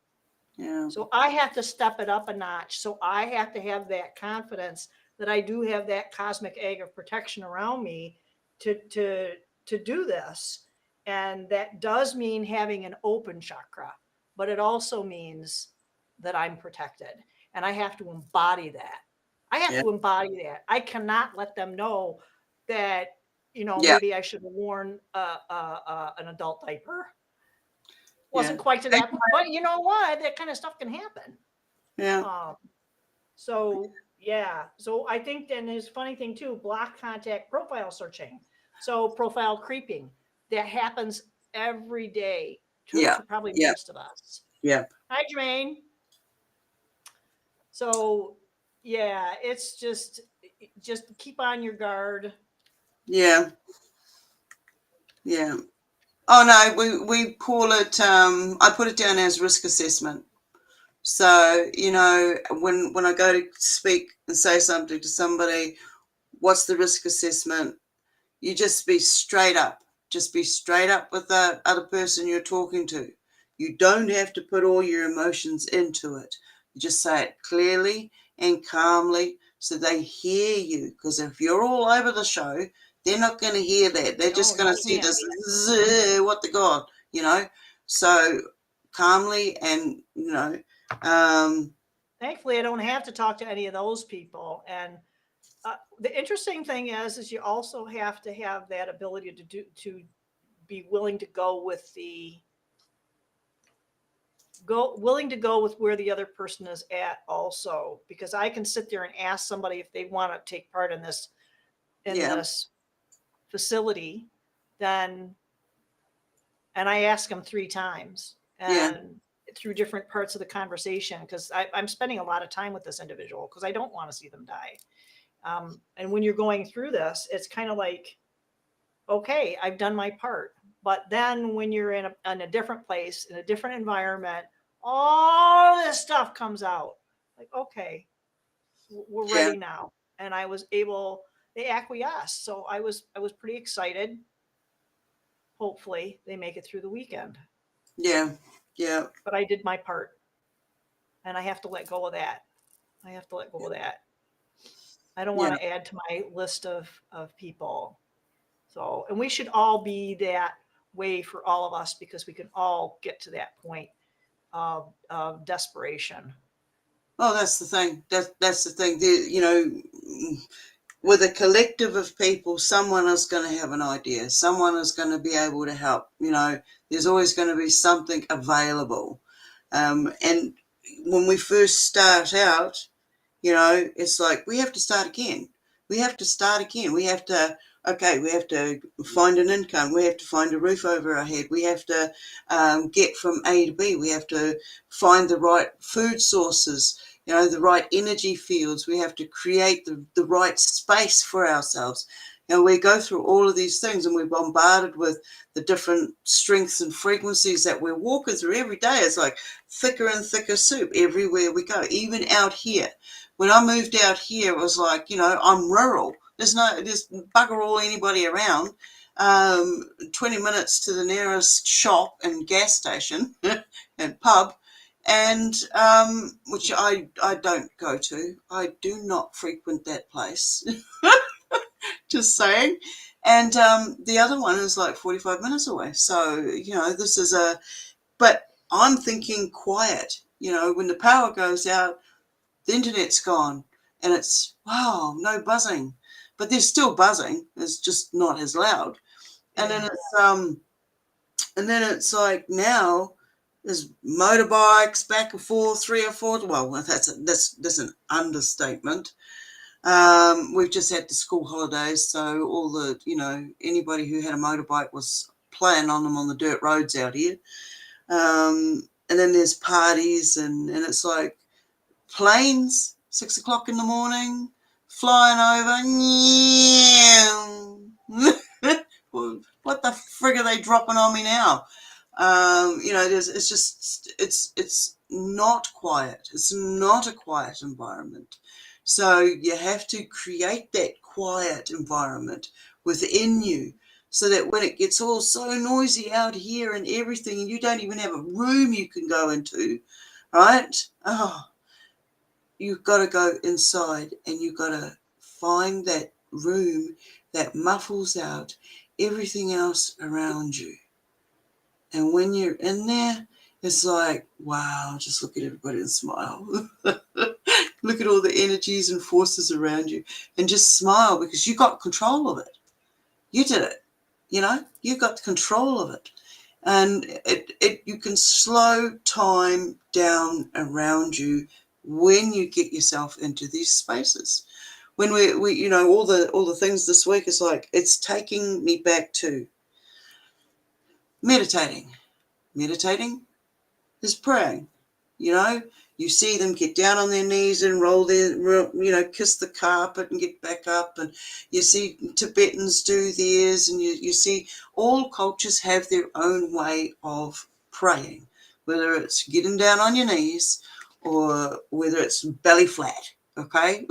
Yeah. So I have to step it up a notch. So I have to have that confidence that I do have that cosmic egg of protection around me to do this. And that does mean having an open chakra, but it also means that I'm protected, and I have to embody that. I have to embody that. I cannot let them know that, maybe I should have worn an adult diaper. Wasn't quite to that point, but you know what? That kind of stuff can happen. Yeah. So I think then there's a funny thing too, block contact profile searching. So profile creeping, that happens every day to probably most of us. Yeah. Hi, Jermaine. So it's just keep on your guard. Yeah. Yeah. Oh no, we call it, I put it down as risk assessment. So, when I go to speak and say something to somebody, what's the risk assessment? You just be straight up. Just be straight up with the other person you're talking to. You don't have to put all your emotions into it. You just say it clearly and calmly so they hear you. Because if you're all over the show, they're not going to hear that. They're just going to see this, what the God, So calmly and, thankfully, I don't have to talk to any of those people. And the interesting thing is you also have to have that ability to be willing to go with where the other person is at also, because I can sit there and ask somebody if they want to take part in this this facility, and I ask them 3 times and through different parts of the conversation, because I'm spending a lot of time with this individual because I don't want to see them die. And when you're going through this, it's kind of like, okay, I've done my part. But then when you're in a different place, in a different environment, all this stuff comes out. Like, okay, we're ready now. And I was able, they acquiesced. So I was pretty excited. Hopefully they make it through the weekend. Yeah. Yeah. But I did my part. And I have to let go of that. I don't want to add to my list of people. So, and we should all be that way for all of us, because we can all get to that point of desperation. Oh, that's the thing. That's the thing. With a collective of people, someone is going to have an idea. Someone is going to be able to help. There's always going to be something available. And when we first start out, you know, it's like we have to start again. We have to start again. We have to, okay, we have to find an income. We have to find a roof over our head. We have to get from A to B. We have to find the right food sources, you know, the right energy fields. We have to create the right space for ourselves. You know, we go through all of these things and we're bombarded with the different strengths and frequencies that we're walking through every day. It's like thicker and thicker soup everywhere we go, even out here. When I moved out here, it was like, you know, I'm rural. There's bugger all anybody around. 20 minutes to the nearest shop and gas station and pub, and which I don't go to. I do not frequent that place. Just saying. And the other one is like 45 minutes away. So, you know, this is but I'm thinking quiet. You know, when the power goes out, the internet's gone and it's, wow, no buzzing. But there's still buzzing. It's just not as loud. And then it's like now there's motorbikes back and forth, 3 or 4. Well, that's an understatement. We've just had the school holidays, so all the, you know, anybody who had a motorbike was playing on them on the dirt roads out here. And then there's parties and it's like planes, 6 o'clock in the morning, flying over. What the frig are they dropping on me now? You know, it's not quiet. It's not a quiet environment. So you have to create that quiet environment within you so that when it gets all so noisy out here and everything, and you don't even have a room you can go into, right? Oh, you've got to go inside and you've got to find that room that muffles out everything else around you. And when you're in there, it's like, wow, just look at everybody and smile. Look at all the energies and forces around you and just smile because you got control of it. You did it. You know, you got control of it. And you can slow time down around you when you get yourself into these spaces. When we you know, all the things this week is like, it's taking me back to meditating. Meditating is praying. You know, you see them get down on their knees and kiss the carpet and get back up. And you see Tibetans do theirs. And you see all cultures have their own way of praying, whether it's getting down on your knees or whether it's belly flat, okay?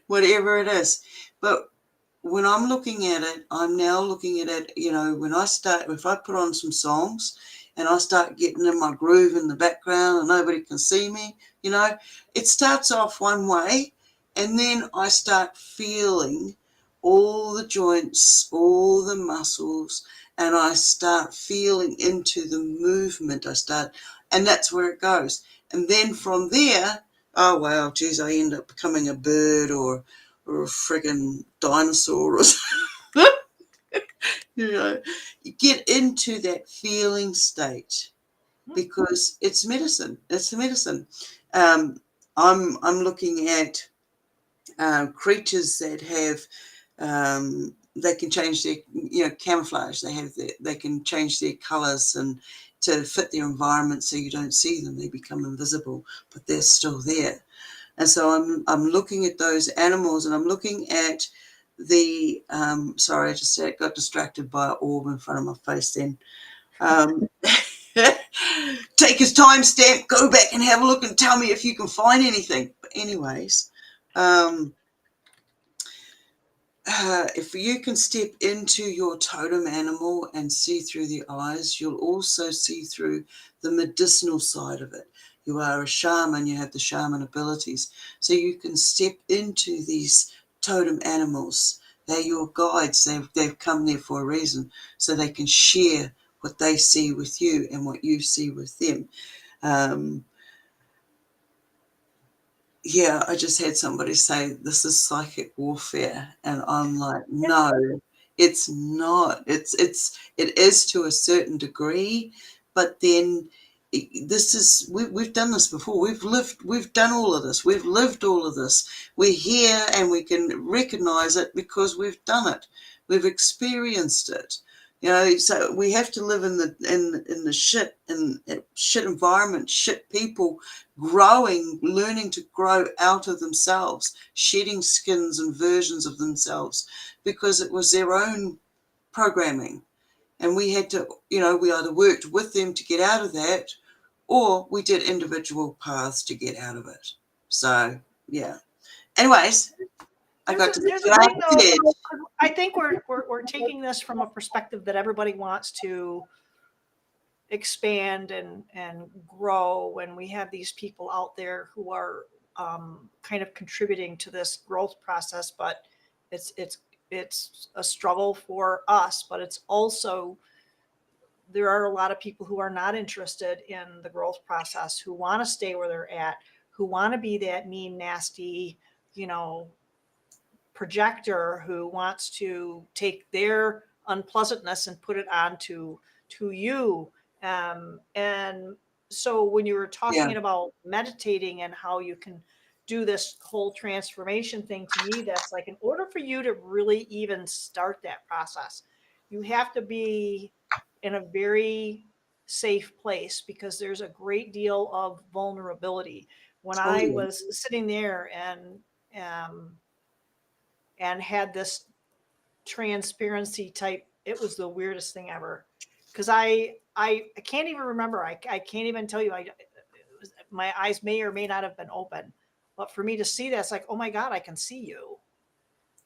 Whatever it is. But when I'm looking at it, I'm now looking at it, you know, if I put on some songs and I start getting in my groove in the background and nobody can see me, you know, it starts off one way and then I start feeling all the joints, all the muscles, and I start feeling into the movement. And that's where it goes. And then from there, oh, wow, geez, I end up becoming a bird or a friggin' dinosaur or something. You know, you get into that feeling state because it's medicine. It's medicine. I'm looking at creatures that have they can change their, you know, camouflage. They can change their colours and to fit their environment so you don't see them. They become invisible, but they're still there. And so I'm looking at those animals, and I'm looking at the sorry, I just got distracted by an orb in front of my face then. Take his timestamp, go back and have a look and tell me if you can find anything. But anyways, if you can step into your totem animal and see through the eyes, you'll also see through the medicinal side of it. You are a shaman, you have the shaman abilities. So you can step into these totem animals. They're your guides. They've come there for a reason, so they can share what they see with you and what you see with them. Yeah, I just had somebody say this is psychic warfare, and I'm like, no, it's not. It is to a certain degree, but then this is, we've done this before. We've done all of this. We've lived all of this. We're here and we can recognize it because we've done it. We've experienced it. So we have to live in the shit environment, shit people, learning to grow out of themselves, shedding skins and versions of themselves, because it was their own programming. And we had to, we either worked with them to get out of that, or we did individual paths to get out of it. So, yeah. Anyways, I got to there's a thing though. I think we're taking this from a perspective that everybody wants to expand and grow, when we have these people out there who are kind of contributing to this growth process, but it's a struggle for us, but it's also, there are a lot of people who are not interested in the growth process, who want to stay where they're at, who want to be that mean, nasty, projector, who wants to take their unpleasantness and put it onto you. And so when you were talking about meditating and how you can do this whole transformation thing, to me, that's like, in order for you to really even start that process, you have to be in a very safe place, because there's a great deal of vulnerability. When I was sitting there and had this transparency type, it was the weirdest thing ever, because I can't even remember. I can't even tell you. My eyes may or may not have been open, but for me to see that, it's like, oh my God, I can see you.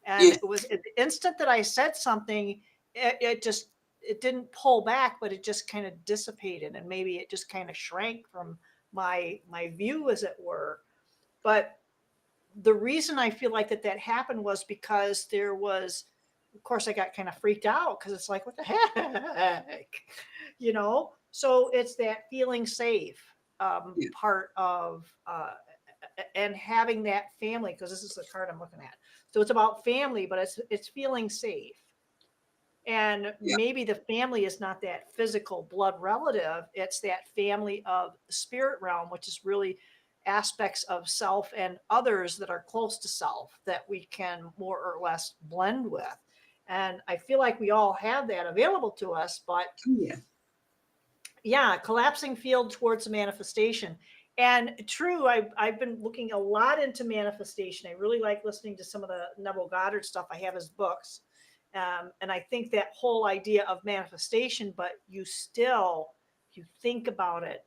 And it was the instant that I said something, it didn't pull back, but it just kind of dissipated, and maybe it just kind of shrank from my view, as it were. But the reason I feel like that happened was because there was, of course, I got kind of freaked out, because it's like, what the heck, So it's that feeling safe part of, and having that family, because this is the card I'm looking at. So it's about family, but it's feeling safe. And maybe the family is not that physical blood relative. It's that family of the spirit realm, which is really aspects of self and others that are close to self that we can more or less blend with. And I feel like we all have that available to us, but collapsing field towards manifestation. And true, I've been looking a lot into manifestation. I really like listening to some of the Neville Goddard stuff. I have his books. And I think that whole idea of manifestation, but you think about it,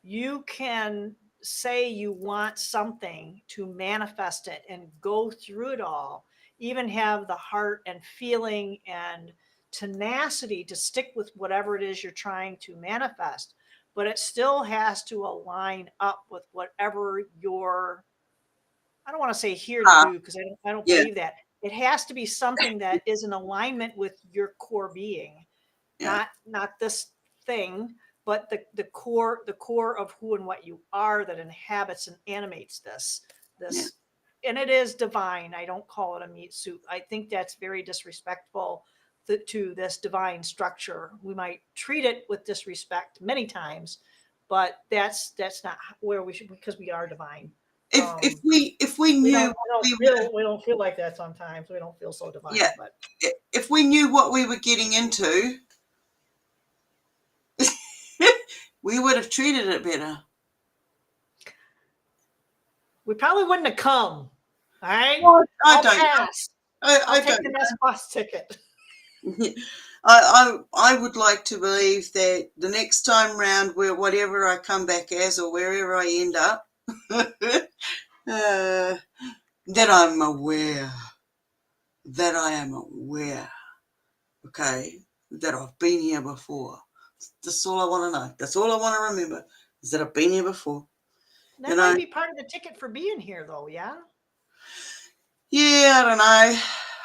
you can say you want something, to manifest it and go through it all, even have the heart and feeling and tenacity to stick with whatever it is you're trying to manifest. But it still has to align up with whatever you're, I don't want to say here to do, because I don't believe that. It has to be something that is in alignment with your core being, not this thing, but the core of who and what you are, that inhabits and animates this. And it is divine. I don't call it a meat suit. I think that's very disrespectful to this divine structure. We might treat it with disrespect many times, but that's not where we should, because we are divine. If we knew, we don't feel like that sometimes. We don't feel so divine. But if we knew what we were getting into, we would have treated it better. We probably wouldn't have come. All right, I don't pass. I'll take the next bus ticket. I would like to believe that the next time round, where whatever I come back as, or wherever I end up, that I'm aware, okay, that I've been here before. That's all I want to know. That's all I want to remember, is that I've been here before. That might be part of the ticket for being here, though, yeah? Yeah,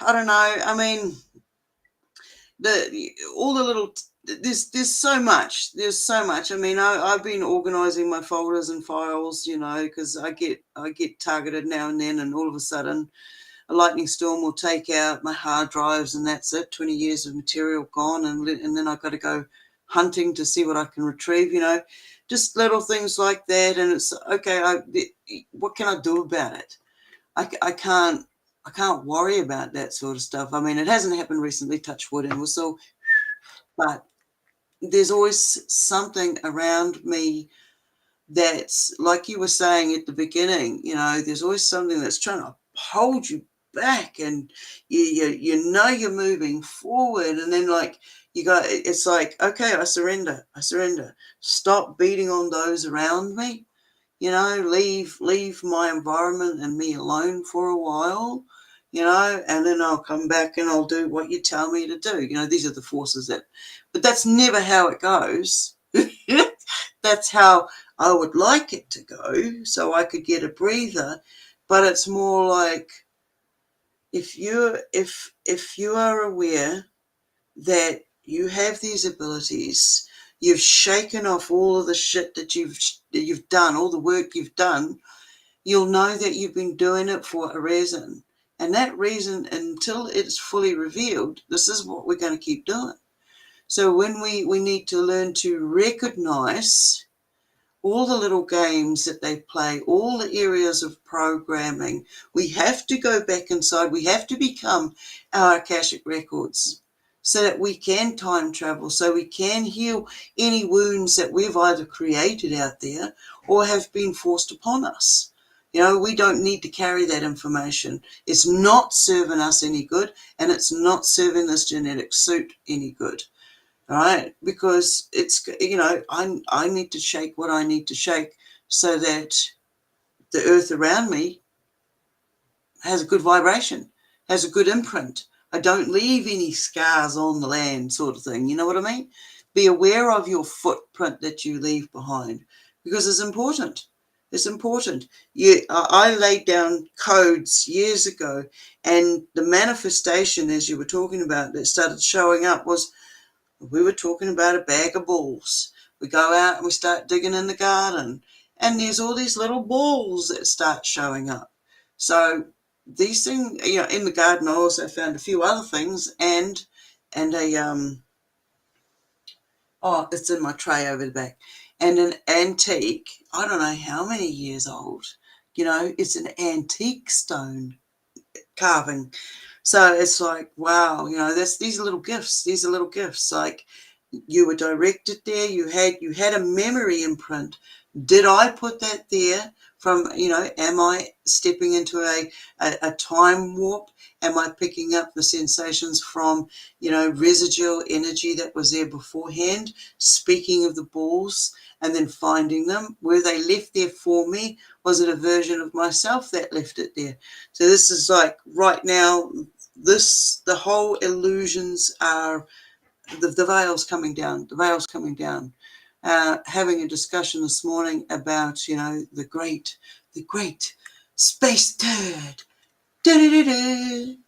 I don't know. I mean, all the little, there's so much. I mean, I've been organizing my folders and files, because I get targeted now and then, and all of a sudden a lightning storm will take out my hard drives, and that's it. 20 years of material gone, and then I've got to go hunting to see what I can retrieve, just little things like that. And it's okay. What can I do about it? I can't worry about that sort of stuff. I mean, it hasn't happened recently, touch wood, and we're still, but there's always something around me that's, like you were saying at the beginning, there's always something that's trying to hold you back, and you're moving forward, and then it's like, okay, I surrender. Stop beating on those around me, leave my environment and me alone for a while, and then I'll come back and I'll do what you tell me to do. These are the forces but that's never how it goes. That's how I would like it to go, so I could get a breather. But it's more like, if you are aware that you have these abilities, you've shaken off all of the shit that you've done, all the work you've done, you'll know that you've been doing it for a reason. And that reason, until it's fully revealed, this is what we're going to keep doing. So when we need to learn to recognize all the little games that they play, all the areas of programming, we have to go back inside. We have to become our Akashic records so that we can time travel, so we can heal any wounds that we've either created out there or have been forced upon us. We don't need to carry that information. It's not serving us any good, and it's not serving this genetic suit any good. All right, because it's, I need to shake what I need to shake so that the earth around me has a good vibration, has a good imprint. I don't leave any scars on the land, sort of thing. You know what I mean? Be aware of your footprint that you leave behind, because it's important. It's important. I laid down codes years ago, and the manifestation, as you were talking about, that started showing up was, we were talking about a bag of balls. We go out and we start digging in the garden, and there's all these little balls that start showing up. So these things, in the garden, I also found a few other things, and a it's in my tray over the back, and an antique. I don't know how many years old. It's an antique stone carving. So it's like, wow, that's these are little gifts. These are little gifts. Like, you were directed there. You had a memory imprint. Did I put that there from, am I stepping into a time warp? Am I picking up the sensations from, residual energy that was there beforehand? Speaking of the balls and then finding them, were they left there for me? Was it a version of myself that left it there? So this is like, right now, the whole illusions are, the veil's coming down. The veil's coming down. Having a discussion this morning about, the great space turd.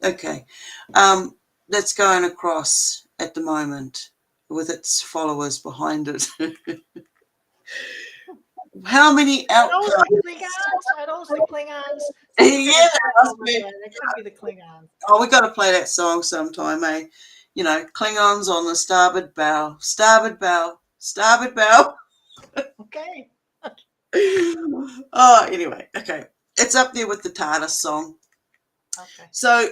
Okay. That's going across at the moment with its followers behind it. How many outcomes? Are those the Klingons? Yeah, it could be the Klingons. Oh, we got to play that song sometime, eh? Klingons on the starboard bow, starboard bow, starboard bow. Okay. Oh, anyway, okay. It's up there with the TARDIS song. Okay. So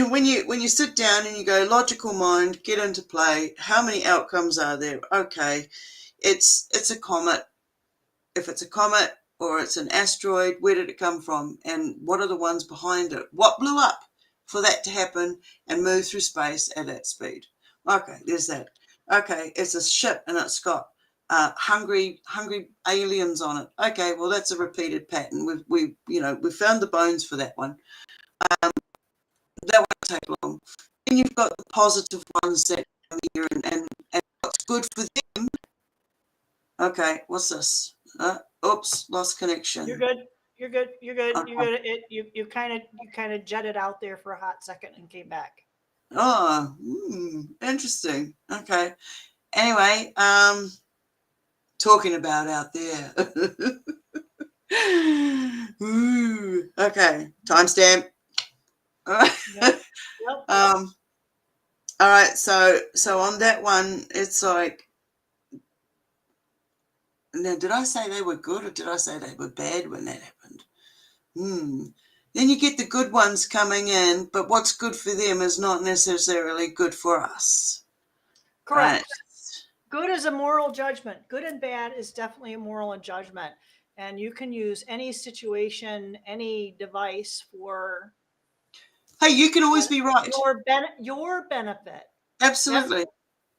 when you sit down and you go, logical mind, get into play, how many outcomes are there? Okay, it's a comet. If it's a comet or it's an asteroid, where did it come from? And what are the ones behind it? What blew up for that to happen and move through space at that speed? Okay, there's that. Okay, it's a ship and it's got hungry aliens on it. Okay, well, that's a repeated pattern. We found the bones for that one. That won't take long. Then you've got the positive ones that come here and what's good for them. Okay, what's this? Oops, lost connection. You're good. You're good. You're good. Okay. You're good. You kind of jetted out there for a hot second and came back. Oh, interesting. Okay. Anyway, talking about out there. Ooh, okay. Timestamp. All right. Yep. All right. So on that one, it's like, now, did I say they were good or did I say they were bad when that happened? Then you get the good ones coming in, but what's good for them is not necessarily good for us. Correct. Right? Good is a moral judgment. Good and bad is definitely a moral judgment. And you can use any situation, any device for Hey, you can always be right. your benefit. Absolutely.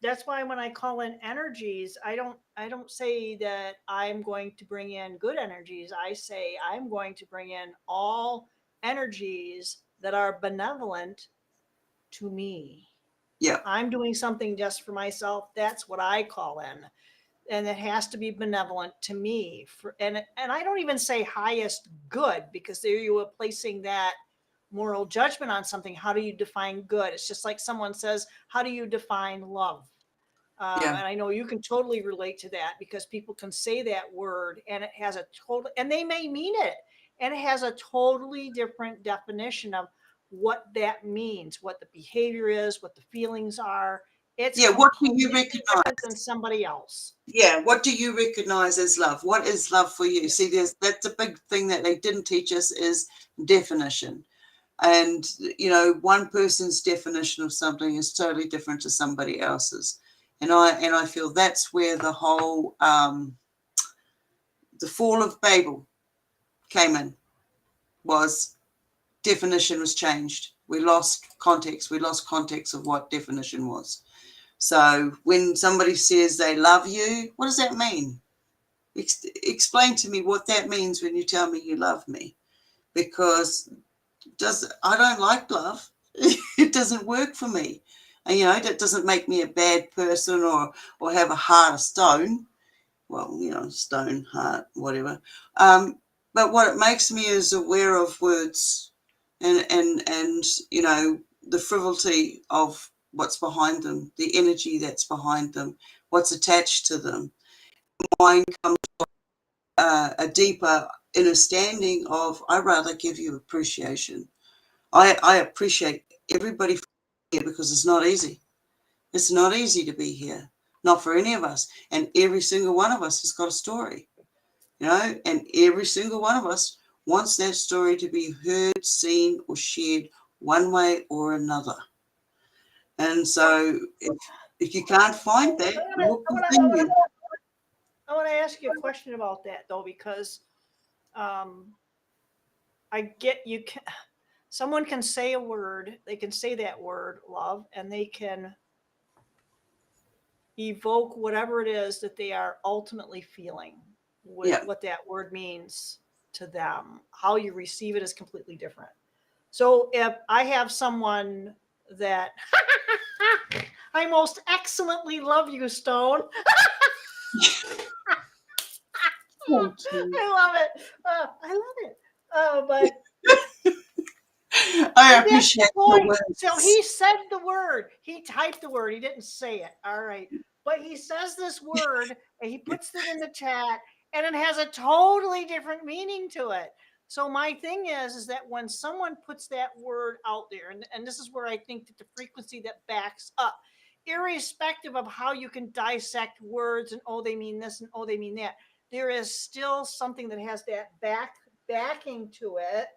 That's why when I call in energies, I don't say that I'm going to bring in good energies. I say I'm going to bring in all energies that are benevolent to me. Yeah. I'm doing something just for myself. That's what I call in. And it has to be benevolent to me. And I don't even say highest good, because there you are placing that moral judgment on something. How do you define good? It's just like someone says, how do you define love? Yeah. And I know you can totally relate to that, because people can say that word and it has a total, and they may mean it, and it has a totally different definition of what that means, what the behavior is, what the feelings are. It's Yeah. What do you completely recognize? different than somebody else. Yeah. What do you recognize as love? What is love for you? See, that's a big thing that they didn't teach us is definition. And, one person's definition of something is totally different to somebody else's. And I feel that's where the whole, the fall of Babel came in, was definition was changed. We lost context. We lost context of what definition was. So when somebody says they love you, what does that mean? Explain to me what that means when you tell me you love me, because I don't like love. It doesn't work for me. And, that doesn't make me a bad person or have a heart of stone. Well, stone, heart, whatever. But what it makes me is aware of words and the frivolity of what's behind them, the energy that's behind them, what's attached to them. Mine comes to a deeper understanding of, I rather give you appreciation. I appreciate everybody here, because it's not easy. It's not easy to be here, not for any of us. And every single one of us has got a story, and every single one of us wants that story to be heard, seen, or shared one way or another. And so if you can't find that, look within you. I want to ask you a question about that, though, because I get you can. Someone can say a word, they can say that word, love, and they can evoke whatever it is that they are ultimately feeling with Yeah. what that word means to them. How you receive it is completely different. So if I have someone that I most excellently love you, Stone. I love it. I love it. But I appreciate your words. so he said the word. He typed the word. He didn't say it. All right. But he says this word and he puts it in the chat, and it has a totally different meaning to it. So my thing is that when someone puts that word out there, and this is where I think that the frequency that backs up, irrespective of how you can dissect words and, oh, they mean this and, oh, they mean that, there is still something that has that backing to it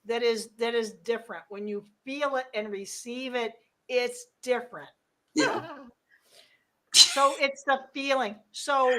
that is different. When you feel it and receive it, it's different. Yeah. So it's the feeling. So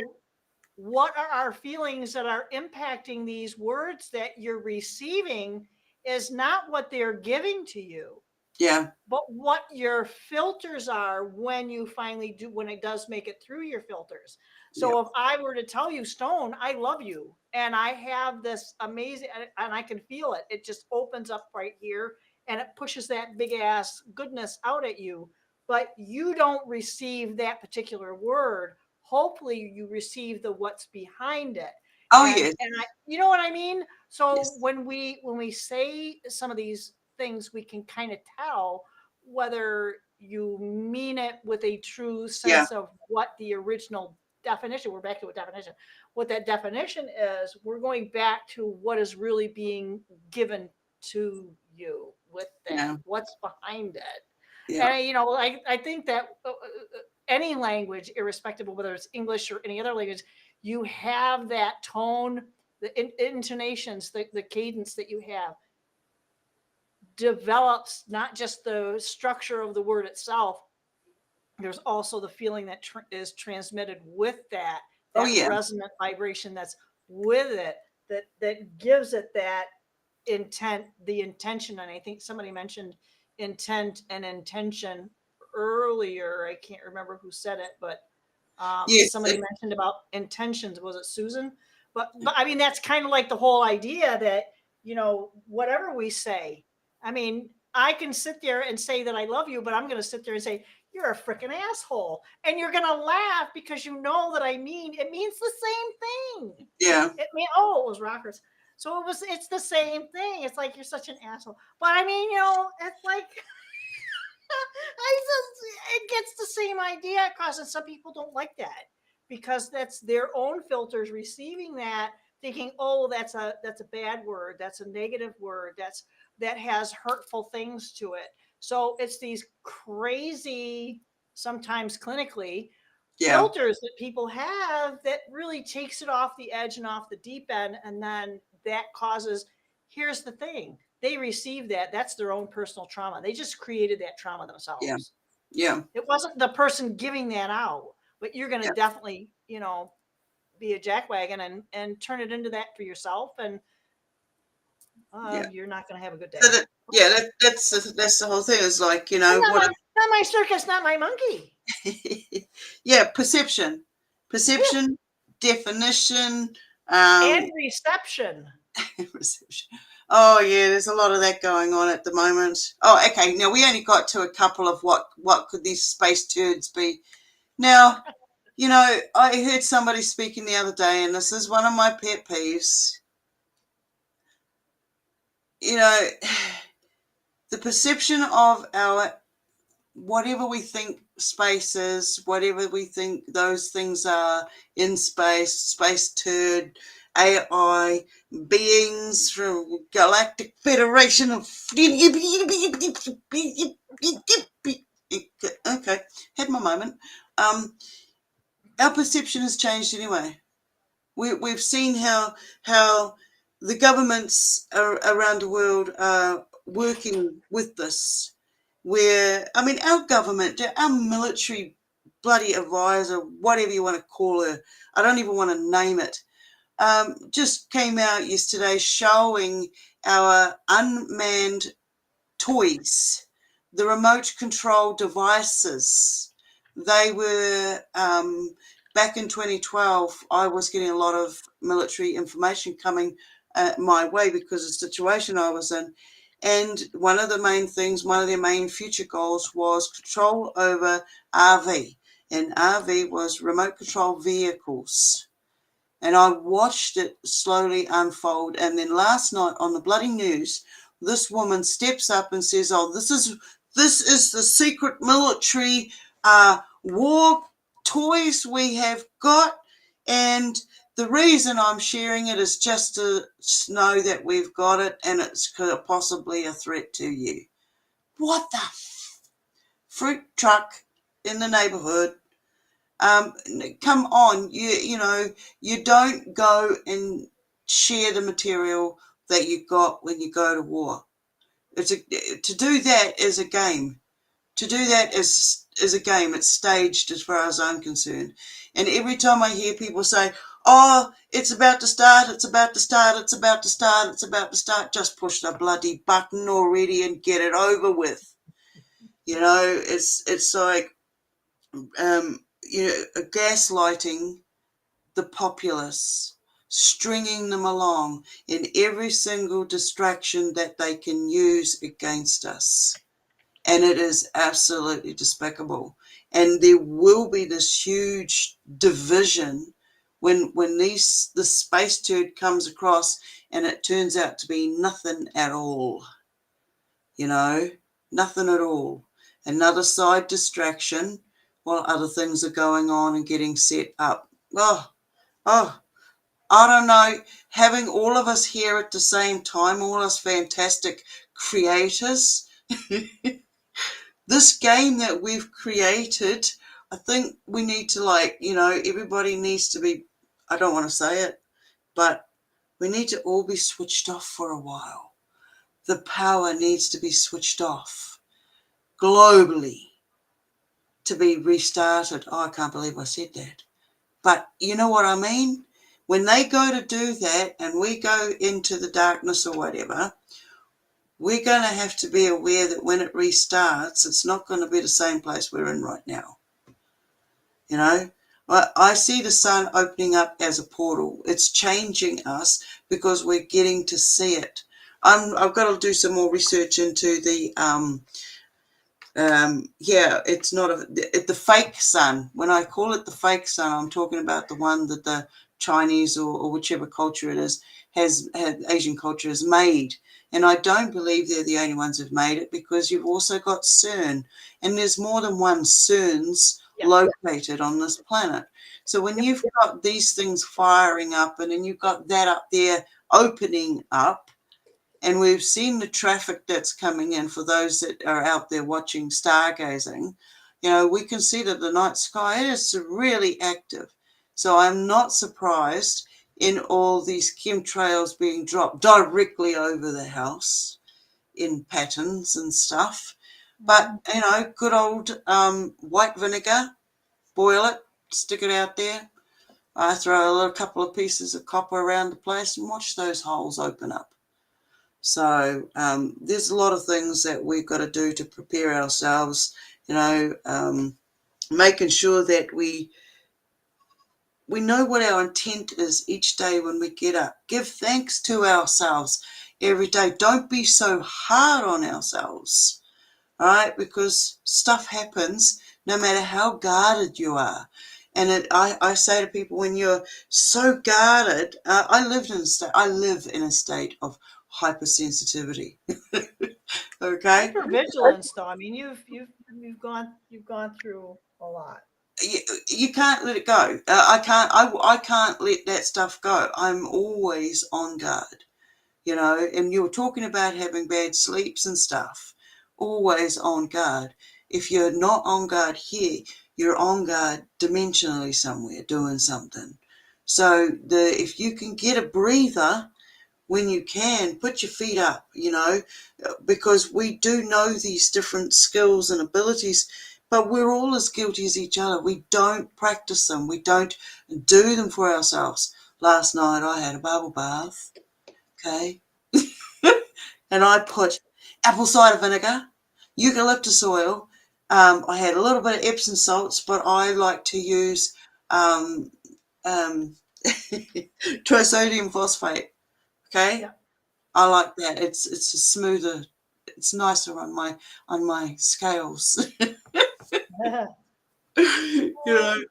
what are our feelings that are impacting these words that you're receiving is not what they're giving to you. Yeah. But what your filters are when you finally do, when it does make it through your filters. So if I were to tell you, Stone, I love you, and I have this amazing, and I can feel it, it just opens up right here and it pushes that big ass goodness out at you, but you don't receive that particular word. Hopefully you receive the what's behind it. Oh, and, yes. and I, you know what I mean? So Yes. when we say some of these things, we can kind of tell whether you mean it with a true sense of what the original definition, we're back to a definition, what that definition is. We're going back to what is really being given to you with that, what's behind it. And I think that any language, irrespective of whether it's English or any other language, you have that tone, the intonations, the cadence that you have develops not just the structure of the word itself. There's also the feeling that is transmitted with that Oh yeah. resonant vibration that's with it, that gives it that intent, the intention. And I think somebody mentioned intent and intention earlier. I can't remember who said it, but Yes. somebody mentioned about intentions. Was it Susan? But I mean, that's kind of like the whole idea that, you know, whatever we say, I mean, I can sit there and say that I love you, but I'm going to sit there and say, you're a freaking asshole. And you're going to laugh because you know that it means the same thing. Yeah. It was rockers. So it's the same thing. It's like, you're such an asshole. But I mean, it's like, it gets the same idea across, and some people don't like that because that's their own filters receiving that, thinking, oh, that's a bad word, that's a negative word, that has hurtful things to it. So it's these crazy, sometimes clinically, filters that people have that really takes it off the edge and off the deep end, and then that causes. Here's the thing. They receive that. That's their own personal trauma. They just created that trauma themselves. Yeah. Yeah. It wasn't the person giving that out, but you're going to definitely, be a jackwagon and turn it into that for yourself. And you're not going to have a good day. So that's the whole thing. Is like, not my circus, not my monkey. Yeah. Perception, definition, and reception. Oh yeah, there's a lot of that going on at the moment. Oh, okay. Now we only got to a couple of what could these space turds be. Now, I heard somebody speaking the other day, and this is one of my pet peeves. The perception of our whatever we think space is, whatever we think those things are in space turd, AI, beings from Galactic Federation of... Okay, had my moment. Our perception has changed anyway. We've seen how the governments around the world are working with this. Where, I mean, our government, our military bloody advisor, whatever you want to call her, I don't even want to name it, just came out yesterday showing our unmanned toys, the remote control devices. They were, back in 2012, I was getting a lot of military information coming my way because of the situation I was in. And one of their main future goals was control over RV. And RV was remote control vehicles. And I watched it slowly unfold. And then last night on the bloody news, this woman steps up and says, oh, this is the secret military war toys we have got. And the reason I'm sharing it is just to know that we've got it and it's possibly a threat to you. What the fruit truck in the neighborhood? Come on, you don't go and share the material that you got when you go to war. To do that is a game. To do that is a game. It's staged as far as I'm concerned. And every time I hear people say, oh, it's about to start, it's about to start, it's about to start, it's about to start, just push the bloody button already and get it over with. It's like, gaslighting the populace, stringing them along in every single distraction that they can use against us. And it is absolutely despicable. And there will be this huge division when the space turd comes across and it turns out to be nothing at all. Nothing at all. Another side distraction while other things are going on and getting set up. Oh, I don't know. Having all of us here at the same time, all us fantastic creators, this game that we've created, I think we need to everybody needs to be I don't want to say it, but we need to all be switched off for a while. The power needs to be switched off globally to be restarted. Oh, I can't believe I said that. But you know what I mean? When they go to do that and we go into the darkness or whatever, we're going to have to be aware that when it restarts, it's not going to be the same place we're in right now. You know, I see the sun opening up as a portal. It's changing us because we're getting to see it. I've got to do some more research into the it's not the fake sun. When I call it the fake sun, I'm talking about the one that the Chinese or whichever culture it is Asian culture has made. And I don't believe they're the only ones who've made it, because you've also got CERN, and there's more than one CERNs located on this planet. So when you've got these things firing up, and then you've got that up there opening up, and we've seen the traffic that's coming in for those that are out there watching stargazing, we can see that the night sky is really active. So I'm not surprised in all these chemtrails being dropped directly over the house in patterns and stuff. But, good old white vinegar, boil it, stick it out there. I throw a couple of pieces of copper around the place and watch those holes open up. So there's a lot of things that we've got to do to prepare ourselves, making sure that we know what our intent is each day when we get up. Give thanks to ourselves every day. Don't be so hard on ourselves, all right? Because stuff happens no matter how guarded you are. And I say to people, when you're so guarded, I live in a state of hypersensitivity. Okay. Hypervigilance, though. I mean, you've gone through a lot. You can't let it go. I can't let that stuff go. I'm always on guard, and you were talking about having bad sleeps and stuff. Always on guard. If you're not on guard here, you're on guard dimensionally somewhere doing something. So if you can get a breather when you can, put your feet up, because we do know these different skills and abilities, but we're all as guilty as each other. We don't practice them. We don't do them for ourselves. Last night I had a bubble bath, okay? And I put apple cider vinegar, eucalyptus oil. I had a little bit of Epsom salts, but I like to use trisodium phosphate. Okay, Yeah. I like that. It's a smoother. It's nicer on my scales. you know.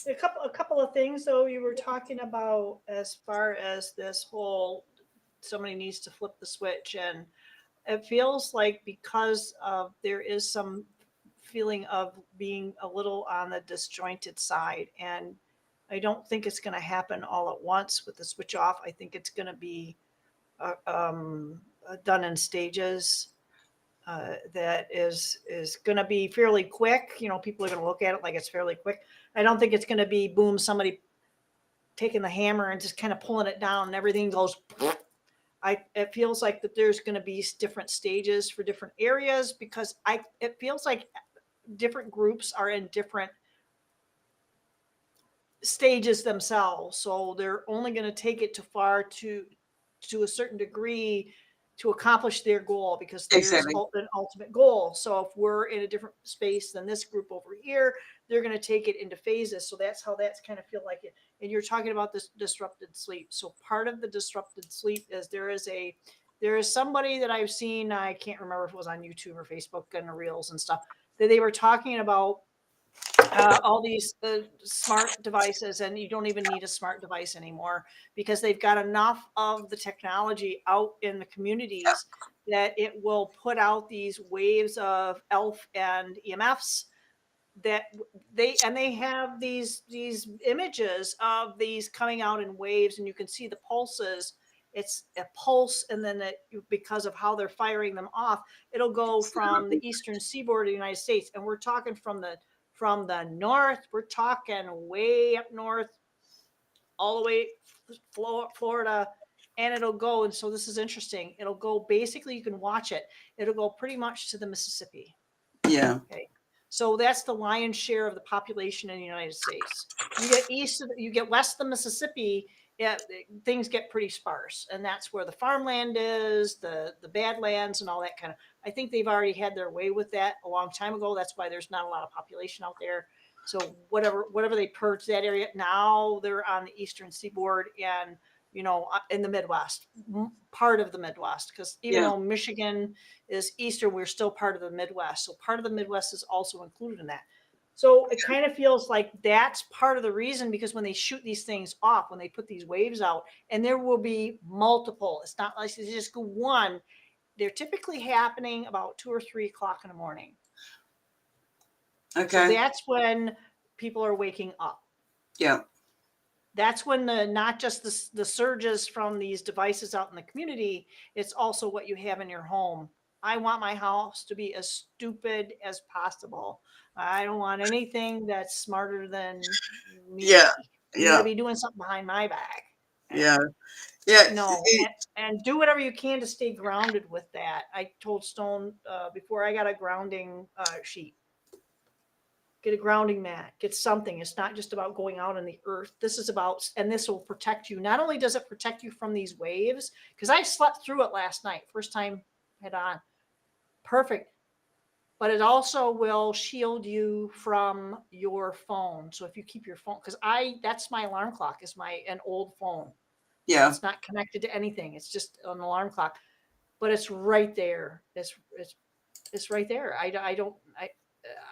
A couple of things though you were talking about as far as this whole somebody needs to flip the switch, and it feels like because of there is some feeling of being a little on the disjointed side, and I don't think it's going to happen all at once with the switch off. I think it's going to be done in stages. That is going to be fairly quick. People are going to look at it like it's fairly quick. I don't think it's going to be boom, somebody taking the hammer and just kind of pulling it down and everything goes. It feels like that there's going to be different stages for different areas, because it feels like different groups are in different stages themselves. So they're only going to take it too far to a certain degree to accomplish their goal, because there's Exactly. an ultimate goal. So if we're in a different space than this group over here, they're going to take it into phases. So that's how that's kind of feel like it. And you're talking about this disrupted sleep. So part of the disrupted sleep is there is somebody that I've seen, I can't remember if it was on YouTube or Facebook and the reels and stuff, that they were talking about all these smart devices, and you don't even need a smart device anymore, because they've got enough of the technology out in the communities that it will put out these waves of ELF and EMFs, that they have these images of these coming out in waves, and you can see the pulses. It's a pulse, and then because of how they're firing them off, it'll go from the eastern seaboard of the United States, and we're talking from the north. We're talking way up north, all the way Florida, and it'll go. And so this is interesting. It'll go, basically, you can watch it. It'll go pretty much to the Mississippi. Yeah. Okay. So that's the lion's share of the population in the United States. You get you get west of the Mississippi, things get pretty sparse, and that's where the farmland is, the badlands, and all that kind of. I think they've already had their way with that a long time ago. That's why there's not a lot of population out there. So whatever they purged that area, now they're on the eastern seaboard and in the Midwest, part of the Midwest, because even though Michigan is eastern, we're still part of the Midwest. So part of the Midwest is also included in that. So it kind of feels like that's part of the reason, because when they shoot these things off, when they put these waves out, and there will be multiple, it's not like they just go one, they're typically happening about 2 or 3 o'clock in the morning. Okay. So that's when people are waking up. Yeah. That's when not just the surges from these devices out in the community, it's also what you have in your home. I want my house to be as stupid as possible. I don't want anything that's smarter than me. Yeah. You got to be doing something behind my back. Yeah. Yeah. No, and do whatever you can to stay grounded with that. I told Stone before, I got a grounding sheet. Get a grounding mat, get something. It's not just about going out on the earth. This is about, and this will protect you. Not only does it protect you from these waves, because I slept through it last night, first time head on. Perfect. But it also will shield you from your phone. So if you keep your phone, because that's my alarm clock, is an old phone. Yeah. It's not connected to anything. It's just an alarm clock. But it's right there. It's right there.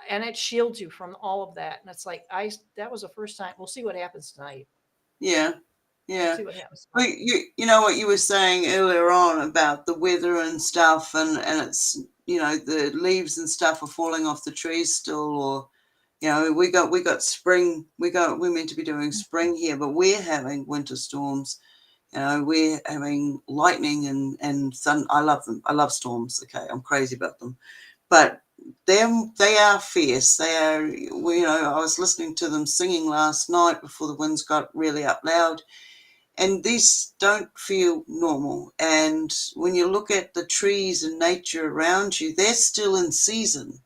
And it shields you from all of that. And it's like, that was the first time. We'll see what happens tonight. Yeah. Yeah. We'll see what happens tonight. Well, you know what you were saying earlier on about the weather and stuff, and it's, the leaves and stuff are falling off the trees still, or, we got spring, we're meant to be doing spring here, but we're having winter storms. We're having lightning and sun. I love them. I love storms. Okay. I'm crazy about them, but they are fierce. They are, I was listening to them singing last night before the winds got really up loud, and these don't feel normal. And when you look at the trees and nature around you, they're still in season.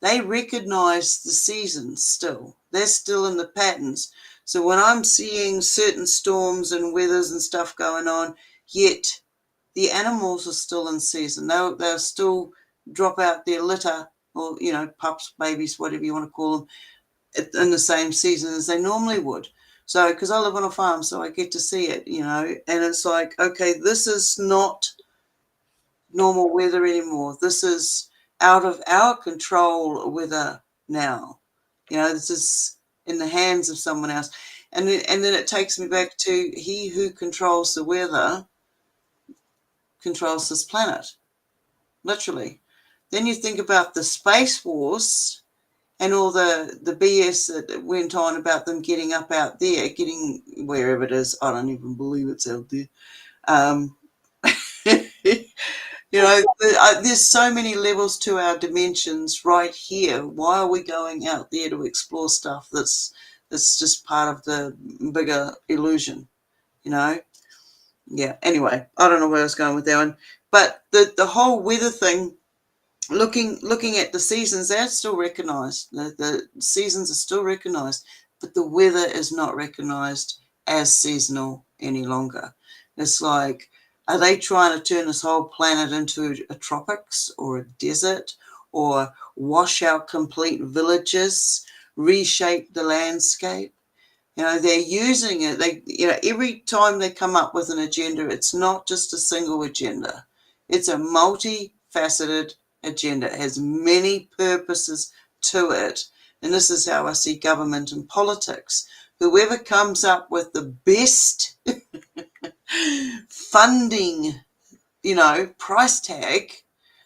They recognize the seasons still. They're still in the patterns. So when I'm seeing certain storms and weathers and stuff going on, yet the animals are still in season. They'll still drop out their litter, or pups, babies, whatever you want to call them, in the same season as they normally would. So because I live on a farm, so I get to see it, and it's like, okay, this is not normal weather anymore. This is out of our control weather now. This is in the hands of someone else. And then it takes me back to, he who controls the weather controls this planet, literally. Then you think about the space wars and all the BS that went on about them getting up out there, getting wherever it is. I don't even believe it's out there. There's so many levels to our dimensions right here. Why are we going out there to explore stuff that's just part of the bigger illusion, Yeah, anyway, I don't know where I was going with that one. But the whole weather thing, looking at the seasons, they're still recognized. The seasons are still recognized, but the weather is not recognized as seasonal any longer. It's like, are they trying to turn this whole planet into a tropics or a desert, or wash out complete villages, reshape the landscape? They're using it. Every time they come up with an agenda, it's not just a single agenda. It's a multifaceted agenda. It has many purposes to it. And this is how I see government and politics. Whoever comes up with the best funding, price tag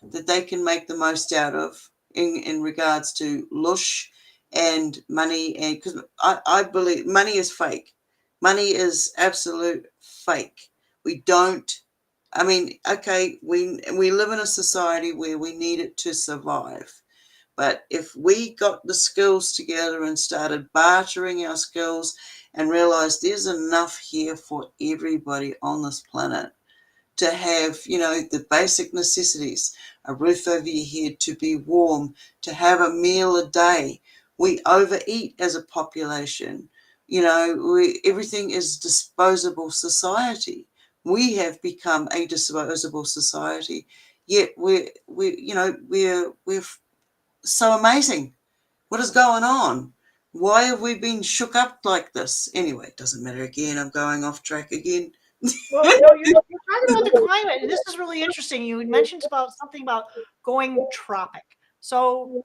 that they can make the most out of in regards to lush and money, and because I believe money is fake. Money is absolute fake. We don't, okay, we live in a society where we need it to survive. But if we got the skills together and started bartering our skills and realized there's enough here for everybody on this planet to have, the basic necessities, a roof over your head, to be warm, to have a meal a day. We overeat as a population. Everything is disposable society. We have become a disposable society, yet we're so amazing. What is going on? Why have we been shook up like this? Anyway, it doesn't matter. Again, I'm going off track again. Well, you're talking about the climate, and this is really interesting. You mentioned something about going tropic. So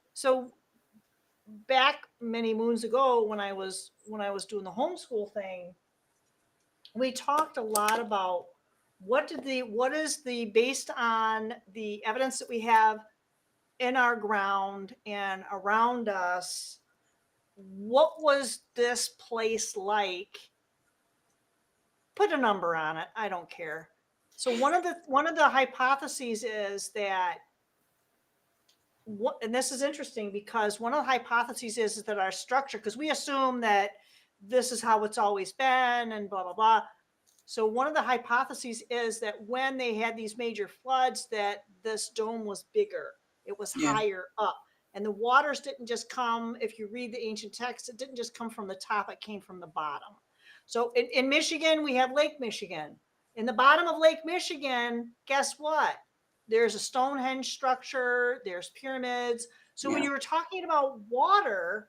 back many moons ago, when I was doing the homeschool thing, we talked a lot about what is the based on the evidence that we have in our ground and around us, what was this place like? Put a number on it. I don't care. So one of the hypotheses is that and this is interesting because one of the hypotheses is that our structure, because we assume that this is how it's always been and blah blah blah. So one of the hypotheses is that when they had these major floods, that this dome was bigger, it was higher up, and the waters didn't just come. If you read the ancient texts, it didn't just come from the top; it came from the bottom. So in Michigan, we have Lake Michigan. In the bottom of Lake Michigan, guess what? There's a Stonehenge structure, there's pyramids. So when you were talking about water,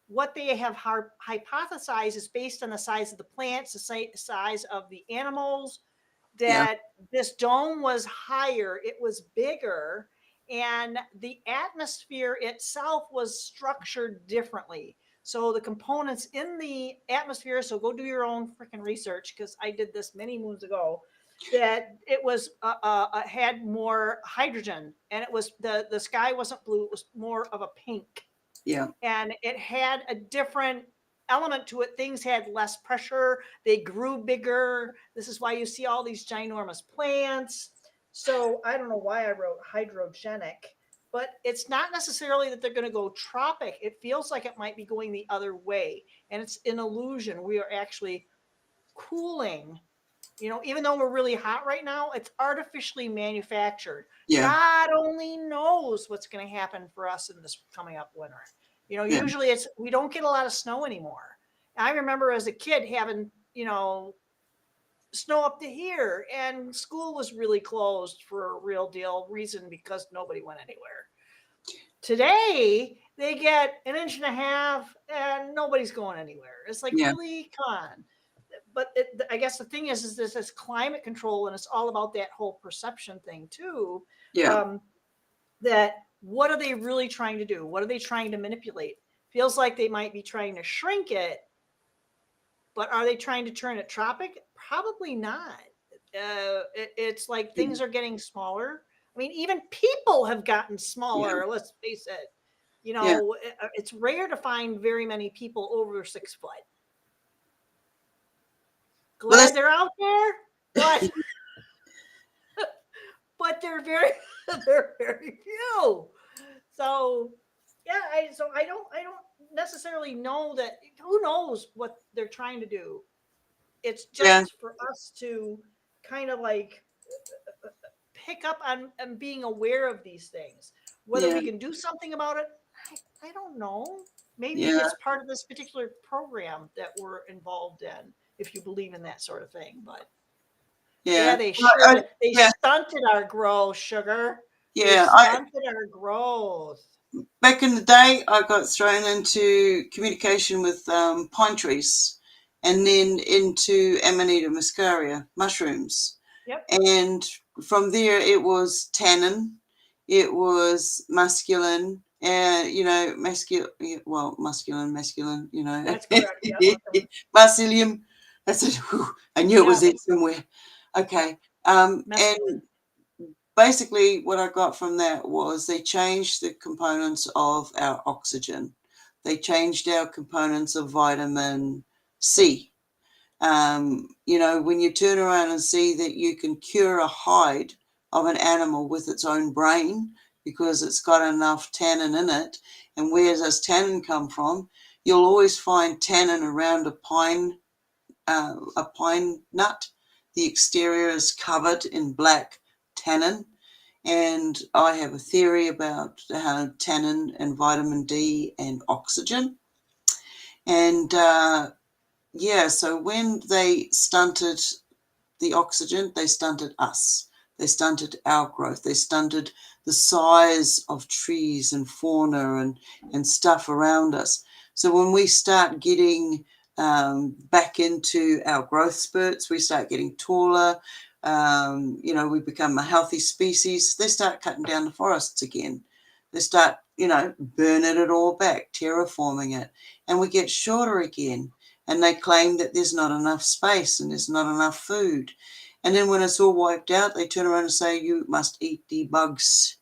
what they have hypothesized is based on the size of the plants, the size of the animals, that this dome was higher, it was bigger, and the atmosphere itself was structured differently. So the components in the atmosphere, so go do your own freaking research, because I did this many moons ago, that it was had more hydrogen, and it was the sky wasn't blue, it was more of a pink. And it had a different element to it. Things had less pressure, they grew bigger. This is why you see all these ginormous plants. So I don't know why I wrote hydrogenic, but it's not necessarily that they're going to go tropic. It feels like it might be going the other way, and it's an illusion. We are actually cooling. Even though we're really hot right now, it's artificially manufactured. God only knows what's going to happen for us in this coming up winter. Usually we don't get a lot of snow anymore. I remember as a kid having, snow up to here, and school was really closed for a real deal reason, because nobody went anywhere. Today, they get an inch and a half and nobody's going anywhere. It's like, really, come on. But I guess the thing is this is climate control, and it's all about that whole perception thing too. That what are they really trying to do? What are they trying to manipulate? Feels like they might be trying to shrink it, but are they trying to turn it tropic? Probably not. It's like things are getting smaller. I mean, even people have gotten smaller. Let's face it. It's rare to find very many people over 6 foot. Glad they're out there, but but they're very few. So I don't necessarily know that. Who knows what they're trying to do? It's just for us to kind of like pick up on being aware of these things. Whether we can do something about it, I don't know. Maybe it's part of this particular program that we're involved in, if you believe in that sort of thing. But they stunted our growth, sugar. They stunted our growth. Back in the day, I got thrown into communication with pine trees, and then into Amanita muscaria mushrooms. And from there, it was tannin, it was masculine, and masculine. That's correct. Mycelium. That's it. I knew it was there somewhere. Okay. And basically what I got from that was they changed the components of our oxygen. They changed our components of vitamin C. When you turn around and see that you can cure a hide of an animal with its own brain because it's got enough tannin in it, and where does tannin come from? You'll always find tannin around a pine a pine nut. The exterior is covered in black tannin. And I have a theory about tannin and vitamin D and oxygen. And so when they stunted the oxygen, they stunted us. They stunted our growth. They stunted the size of trees and fauna and stuff around us. So when we start getting back into our growth spurts, we start getting taller, we become a healthy species, they start cutting down the forests again. They start, burning it all back, terraforming it, and we get shorter again. And they claim that there's not enough space and there's not enough food. And then when it's all wiped out, they turn around and say, you must eat the bugs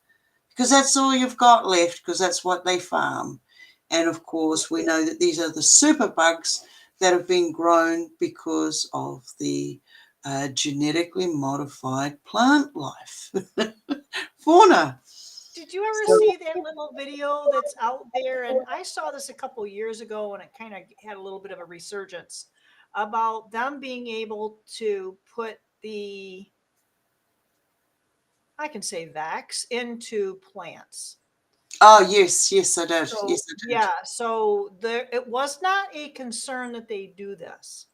because that's all you've got left, because that's what they farm. And of course, we know that these are the super bugs that have been grown because of the genetically modified plant life. Fauna. Did you ever see that little video that's out there? And I saw this a couple years ago, and it kind of had a little bit of a resurgence about them being able to put I can say vax into plants. Oh, yes, I did. So, Yes, I did. yeah, so it was not a concern that they do this.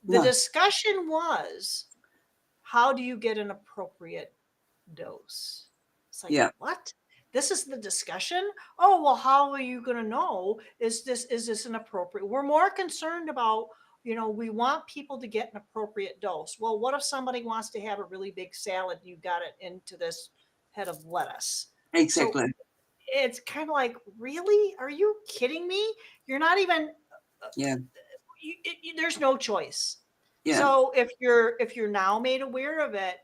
The No. discussion was, how do you get an appropriate dose? It's like, Yeah. what? This is the discussion? Oh, well, how are you going to know? Is this an appropriate? We're more concerned about, we want people to get an appropriate dose. Well, what if somebody wants to have a really big salad and you got it into this head of lettuce? Exactly. So it's kind of like, really? Are you kidding me? You're not even, Yeah. there's no choice. Yeah. So if you're now made aware of it,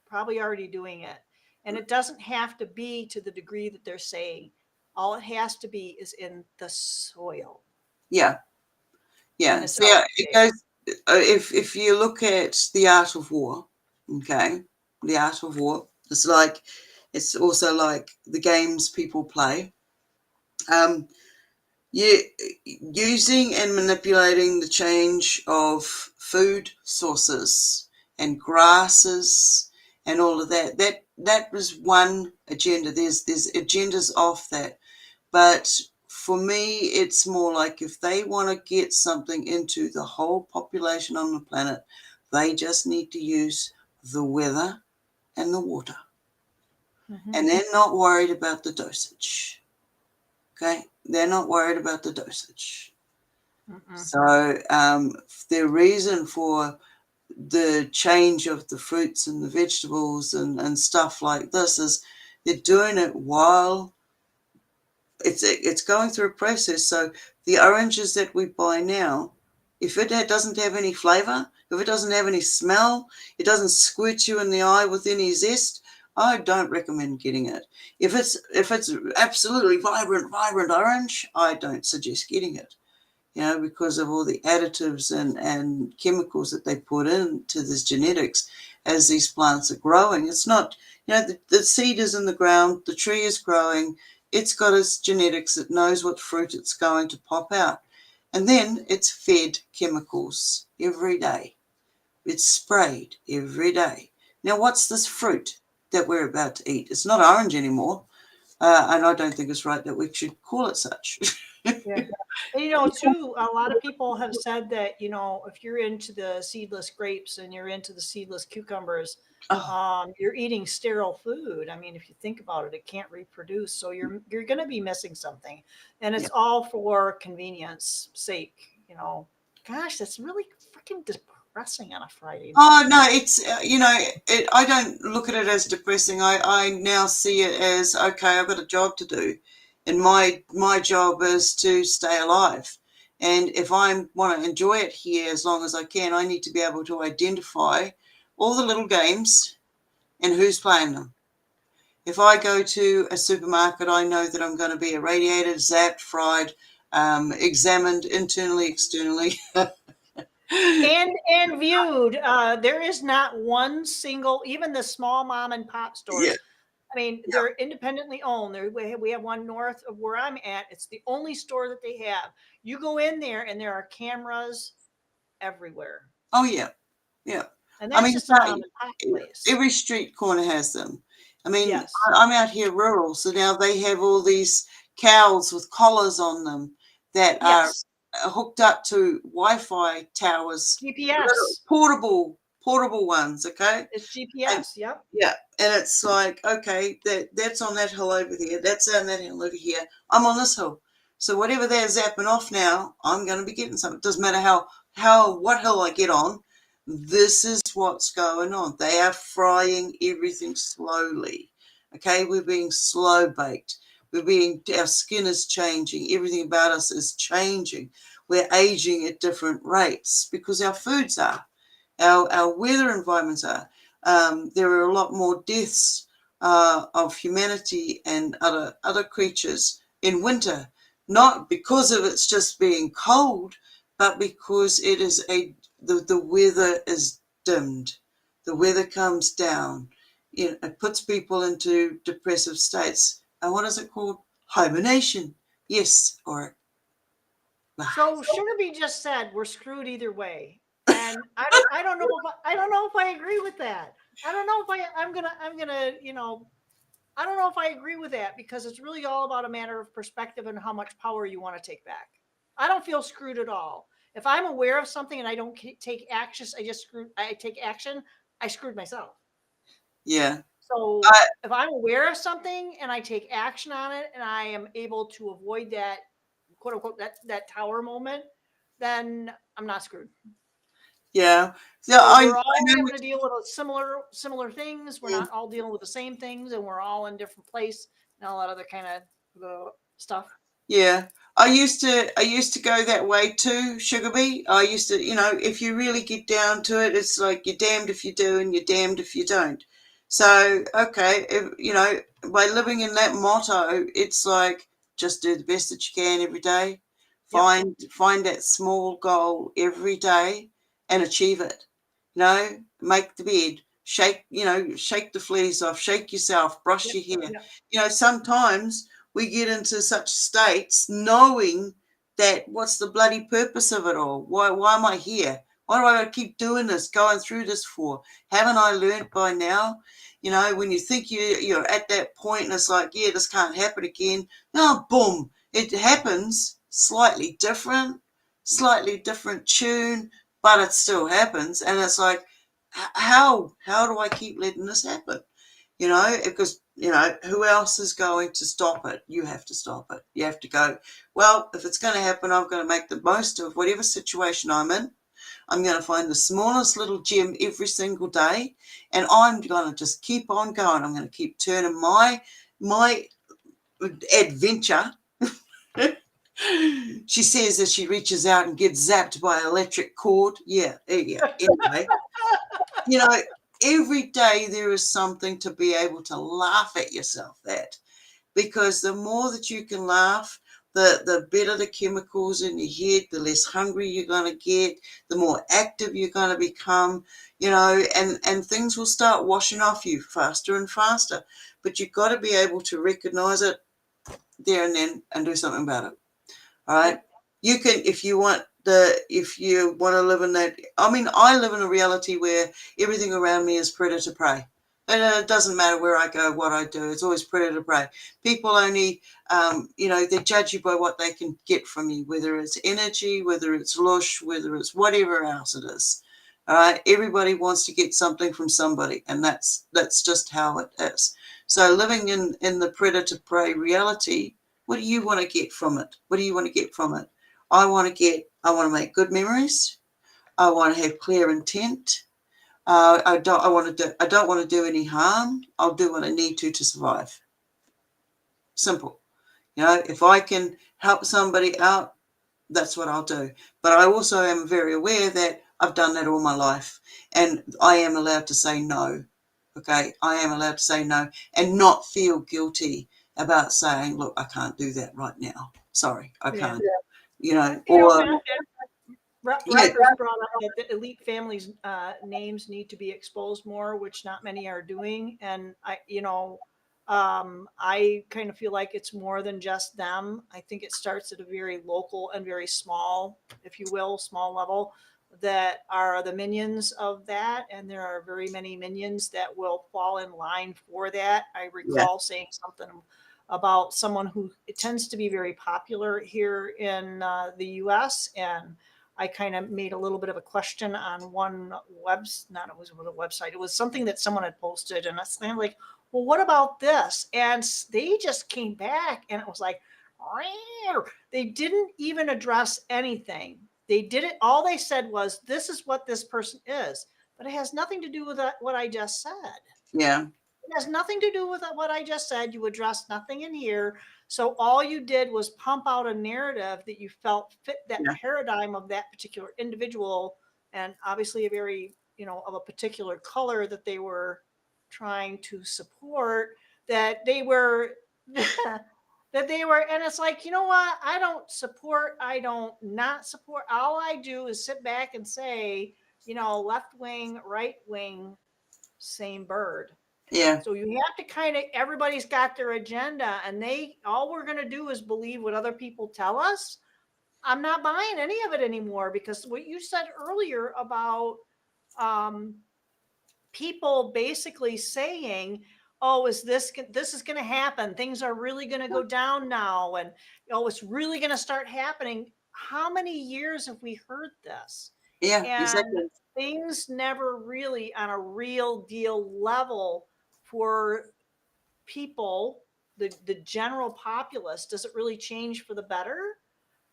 probably already doing it. And it doesn't have to be to the degree that they're saying. All it has to be is in the soil. Yeah. Yeah. And it's So out it there. goes, if you look at the art of war, okay, the art of war, it's also like the games people play. Using and manipulating the change of food sources and grasses and all of that was one agenda. There's agendas off that, but for me it's more like if they want to get something into the whole population on the planet, they just need to use the weather and the water. Mm-hmm. And they're not worried about the dosage. Okay, they're not worried about the dosage. Mm-mm. So the reason for the change of the fruits and the vegetables and stuff like this is they're doing it while it's going through a process. So the oranges that we buy now, if it doesn't have any flavor, if it doesn't have any smell, it doesn't squirt you in the eye with any zest, I don't recommend getting it. If it's absolutely vibrant orange, I don't suggest getting it. Because of all the additives and chemicals that they put into this genetics as these plants are growing. It's not, the seed is in the ground, the tree is growing, it's got its genetics, it knows what fruit it's going to pop out. And then it's fed chemicals every day. It's sprayed every day. Now, what's this fruit that we're about to eat? It's not orange anymore. And I don't think it's right that we should call it such. Yeah. And too, a lot of people have said that, if you're into the seedless grapes and you're into the seedless cucumbers, you're eating sterile food. I mean, if you think about it, it can't reproduce. So you're going to be missing something. And it's all for convenience sake, Gosh, that's really freaking depressing on a Friday night. Oh, no, it's, I don't look at it as depressing. I now see it as, okay, I've got a job to do. And my job is to stay alive. And if I want to enjoy it here as long as I can, I need to be able to identify all the little games and who's playing them. If I go to a supermarket, I know that I'm going to be irradiated, zapped, fried, examined internally, externally. and viewed. There is not one single, even the small mom and pop stores. Yeah. I mean, they're independently owned. We have one north of where I'm at. It's the only store that they have. You go in there and there are cameras everywhere. Oh yeah, yeah. And I that's mean, just a mom and pop place. every street corner has them. I mean, Yes. I'm out here rural, so now they have all these cows with collars on them that are Yes. hooked up to Wi-Fi towers, little GPS. portable ones. Okay, It's and GPS. Yep. yeah, and it's like, okay, that's on that hill over there. That's on that hill over here. I'm on this hill. So whatever they're zapping off now, I'm going to be getting something. It doesn't matter what hill I get on. This is what's going on. They are frying everything slowly. Okay, we're being slow baked. Our skin is changing. Everything about us is changing. We're aging at different rates because our foods are, our weather environments are. There are a lot more deaths of humanity and other creatures in winter, not because of it's just being cold, but because it is the weather is dimmed. The weather comes down. It puts people into depressive states. And what is it called? Hibernation. Yes, or So Sugarby just said we're screwed either way, and I don't know if I agree with that. I don't know if I'm gonna I don't know if I agree with that because it's really all about a matter of perspective and how much power you want to take back. I don't feel screwed at all. If I'm aware of something and I don't take action, I take action, I screwed myself. yeah. So I, if I'm aware of something and I take action on it and I am able to avoid that quote unquote that tower moment, then I'm not screwed. yeah. Yeah, So I we're all know. having to deal with similar things. We're not all dealing with the same things, and we're all in different place and all that other kind of stuff. Yeah. I used to go that way too, Sugarby. I used to, if you really get down to it, it's like you're damned if you do and you're damned if you don't. So, okay, by living in that motto, it's like just do the best that you can every day. Yep. Find that small goal every day and achieve it. Make the bed, shake the fleas off, shake yourself, brush Yep. your hair. Yep. Sometimes we get into such states knowing that what's the bloody purpose of it all? Why am I here? Why do I keep doing this, going through this for? Haven't I learned by now? When you think you're at that point and it's like, yeah, this can't happen again. No, boom, it happens slightly different tune, but it still happens. And it's like, how do I keep letting this happen? Because, who else is going to stop it? You have to stop it. You have to go, well, if it's going to happen, I'm going to make the most of whatever situation I'm in. I'm going to find the smallest little gem every single day, and I'm going to just keep on going. I'm going to keep turning my adventure. She says as she reaches out and gets zapped by an electric cord. Yeah. Anyway, every day there is something to be able to laugh at yourself at, because the more that you can laugh, the better the chemicals in your head, the less hungry you're going to get, the more active you're going to become, and things will start washing off you faster and faster. But you've got to be able to recognize it there and then and do something about it. All right. Yep. You can, if you want to live in that. I mean, I live in a reality where everything around me is predator prey. And it doesn't matter where I go, what I do. It's always predator prey. People only, they judge you by what they can get from you, whether it's energy, whether it's lush, whether it's whatever else it is. All right. Everybody wants to get something from somebody, and that's just how it is. So living in the predator prey reality, what do you want to get from it? What do you want to get from it? I want to make good memories. I want to have clear intent. I don't want to do any harm. I'll do what I need to survive. Simple. If I can help somebody out, that's what I'll do. But I also am very aware that I've done that all my life, and I am allowed to say no. Okay, I am allowed to say no and not feel guilty about saying, look, I can't do that right now. Sorry, I can't. Or yeah, Rutgers brought up that the elite families' names need to be exposed more, which not many are doing. And I kind of feel like it's more than just them. I think it starts at a very local and very small, if you will, small level, that are the minions of that. And there are very many minions that will fall in line for that. I Yeah. recall saying something about someone who it tends to be very popular here in the US. And I kind of made a little bit of a question on one not it was a website. It was something that someone had posted, and it's kind of like, well, what about this? And they just came back, and it was like, they didn't even address anything. They did it. All they said was, this is what this person is, but it has nothing to do with what I just said. Yeah. It has nothing to do with what I just said. You addressed nothing in here. So all you did was pump out a narrative that you felt fit that Yeah. paradigm of that particular individual, and obviously a very, of a particular color that they were trying to support, that they were and it's like, you know what? I don't support, I don't not support. All I do is sit back and say, left wing, right wing, same bird. Yeah. So you have to kind of, everybody's got their agenda, and all we're going to do is believe what other people tell us. I'm not buying any of it anymore, because what you said earlier about um, people basically saying, oh, this is going to happen. Things are really going to go down now. And, it's really going to start happening. How many years have we heard this? Yeah. And Exactly. things never really on a real deal level for people, the general populace. Does it really change for the better?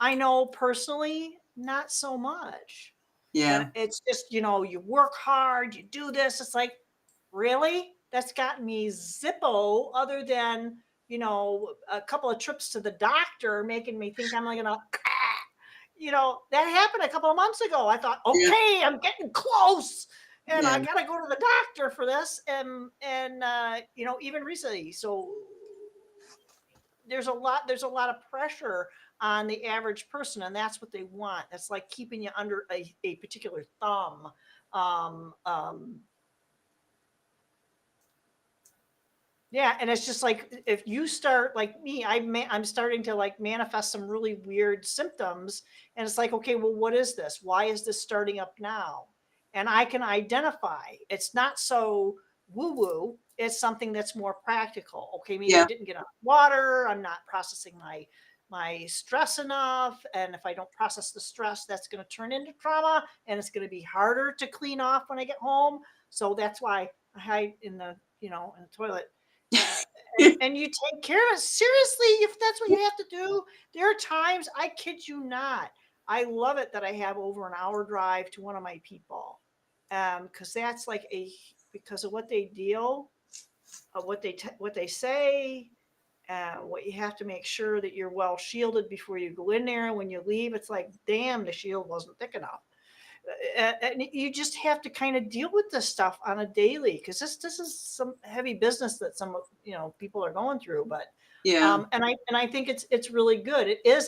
I know personally, not so much. And Yeah. it's just, you work hard, you do this. It's like, really? That's gotten me zippo, other than, a couple of trips to the doctor, making me think I'm like, that happened a couple of months ago. I thought, Yeah. okay, I'm getting close, and Yeah. I got to go to the doctor for this. And even recently. So there's a lot of pressure on the average person, and that's what they want. That's like keeping you under a particular thumb. Um, um, yeah, and it's just like, if you start like me, I'm starting to like manifest some really weird symptoms, and it's like, okay, well, what is this? Why is this starting up now? And I can identify. It's not so woo woo. It's something that's more practical. Okay, maybe I Yeah. didn't get enough water. I'm not processing my stress enough, and if I don't process the stress, that's going to turn into trauma, and it's going to be harder to clean off when I get home. So that's why I hide in the in the toilet. uh, and you take care of it. Seriously, if that's what you have to do. There are times, I kid you not, I love it that I have over an hour drive to one of my people, because that's like because of what they deal, what they say, what you have to make sure that you're well shielded before you go in there. When you leave, it's like, damn, the shield wasn't thick enough. And you just have to kind of deal with this stuff on a daily, because this is some heavy business that some people are going through. But Yeah. and I think it's really good. It is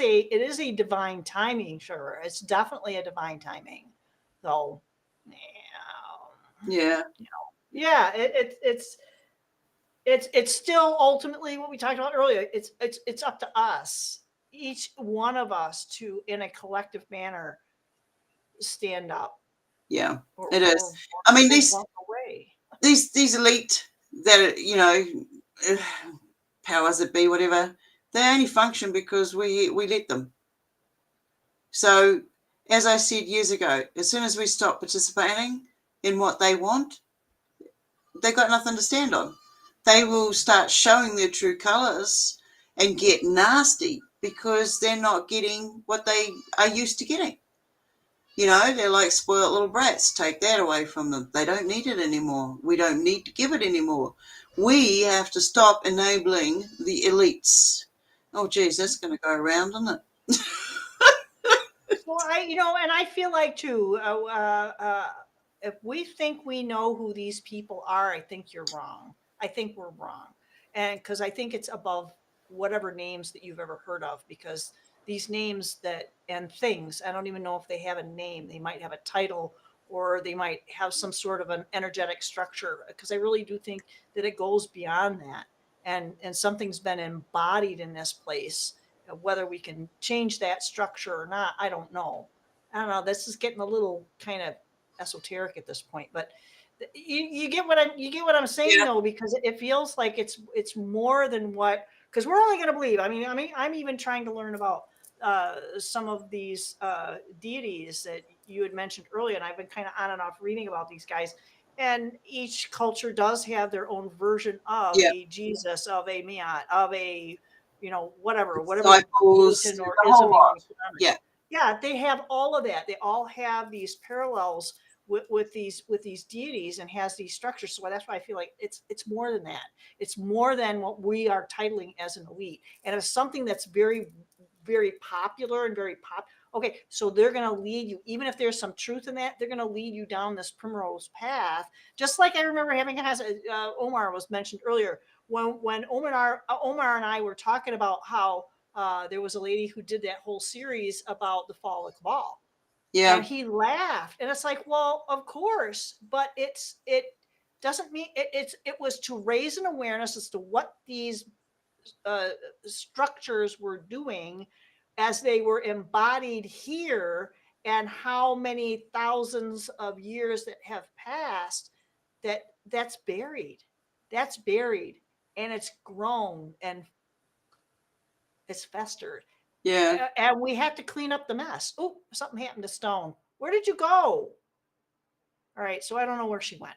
a divine timing. Sure, it's definitely a divine timing. So Yeah. yeah, it's still ultimately what we talked about earlier. It's up to us, each one of us, to, in a collective manner, stand up, Yeah. or It or is. I mean, or these walk away. these elite that powers that be, whatever, they only function because we let them. So, as I said years ago, as soon as we stop participating in what they want, they've got nothing to stand on. They will start showing their true colors and get nasty because they're not getting what they are used to getting. They're like spoiled little brats. Take that away from them. They don't need it anymore. We don't need to give it anymore. We have to stop enabling the elites. Oh, geez, that's going to go around, isn't it? Well, and I feel like too, if we think we know who these people are, I think you're wrong. I think we're wrong. And because I think it's above whatever names that you've ever heard of, because these names and things, I don't even know if they have a name. They might have a title, or they might have some sort of an energetic structure, because I really do think that it goes beyond that. and something's been embodied in this place. Whether we can change that structure or not, I don't know. This is getting a little kind of esoteric at this point, but you get what I'm saying, Yeah. though, because it feels like it's more than what, because we're only going to believe. I mean, I'm even trying to learn about some of these deities that you had mentioned earlier, and I've been kind of on and off reading about these guys. And each culture does have their own version of Yeah. a Jesus, of a Miat, of a, whatever Disciples, religion or the ism whole you want lot. to put on it. Yeah. Yeah, they have all of that. They all have these parallels with these deities, and has these structures. So that's why I feel like it's more than that. It's more than what we are titling as an elite, and it's something that's very, very popular and very pop. Okay, so they're going to lead you, even if there's some truth in that, they're going to lead you down this primrose path. Just like I remember having Omar was mentioned earlier, when Omar and I were talking about how there was a lady who did that whole series about the fall of Cabal. Yeah. And he laughed, and it's like, well, of course, but it doesn't mean it was to raise an awareness as to what these structures were doing as they were embodied here, and how many thousands of years that have passed, that's buried, and it's grown and it's festered. Yeah. And we have to clean up the mess. Oh, something happened to Stone. Where did you go? All right, so I don't know where she went.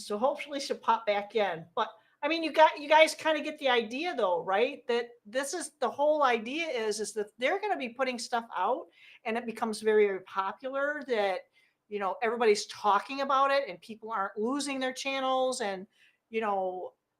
So hopefully she'll pop back in. But I mean, you guys kind of get the idea, though, right? That this is the whole idea is that they're going to be putting stuff out, and it becomes very, very popular. That everybody's talking about it, and people aren't losing their channels, and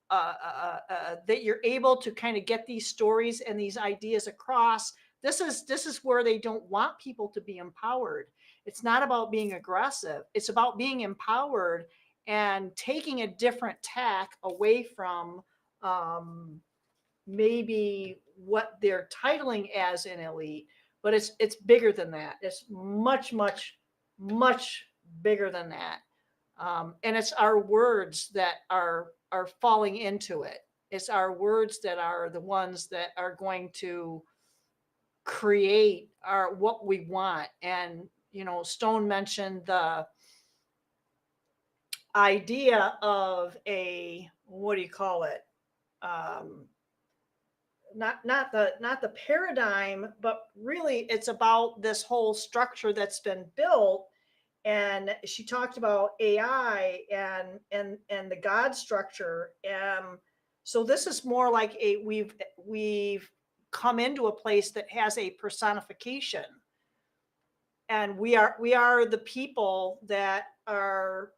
that you're able to kind of get these stories and these ideas across. This is where they don't want people to be empowered. It's not about being aggressive. It's about being empowered and taking a different tack away from maybe what they're titling as an elite, but it's bigger than that. It's much, much, much bigger than that. And it's our words that are falling into it. It's our words that are the ones that are going to create what we want. And Stone mentioned the idea of a, what do you call it? Not the paradigm, but really it's about this whole structure that's been built. And she talked about AI and the God structure. So this is more like we've come into a place that has a personification, and we are the people that are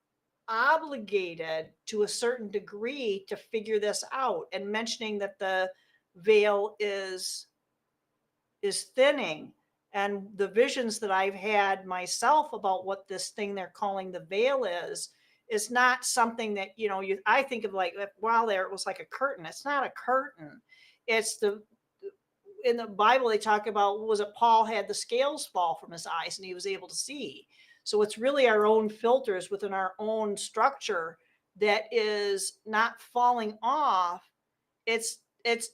obligated to a certain degree to figure this out. And mentioning that the veil is thinning, and the visions that I've had myself about what this thing they're calling the veil is not something that I think of like, while there it was like a curtain. It's not a curtain. It's in the Bible they talk about, was it Paul had the scales fall from his eyes and he was able to see. So it's really our own filters within our own structure that is not falling off. It's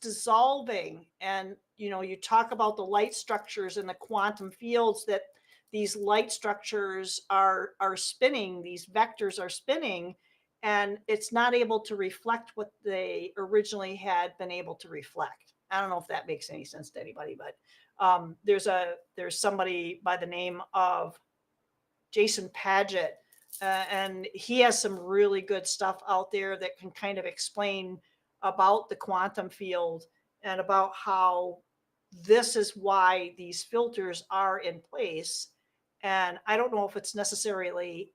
dissolving. And you talk about the light structures and the quantum fields, that these light structures are spinning, these vectors are spinning, and it's not able to reflect what they originally had been able to reflect. I don't know if that makes any sense to anybody, but there's somebody by the name of Jason Paget, and he has some really good stuff out there that can kind of explain about the quantum field, and about how this is why these filters are in place. And I don't know if it's necessarily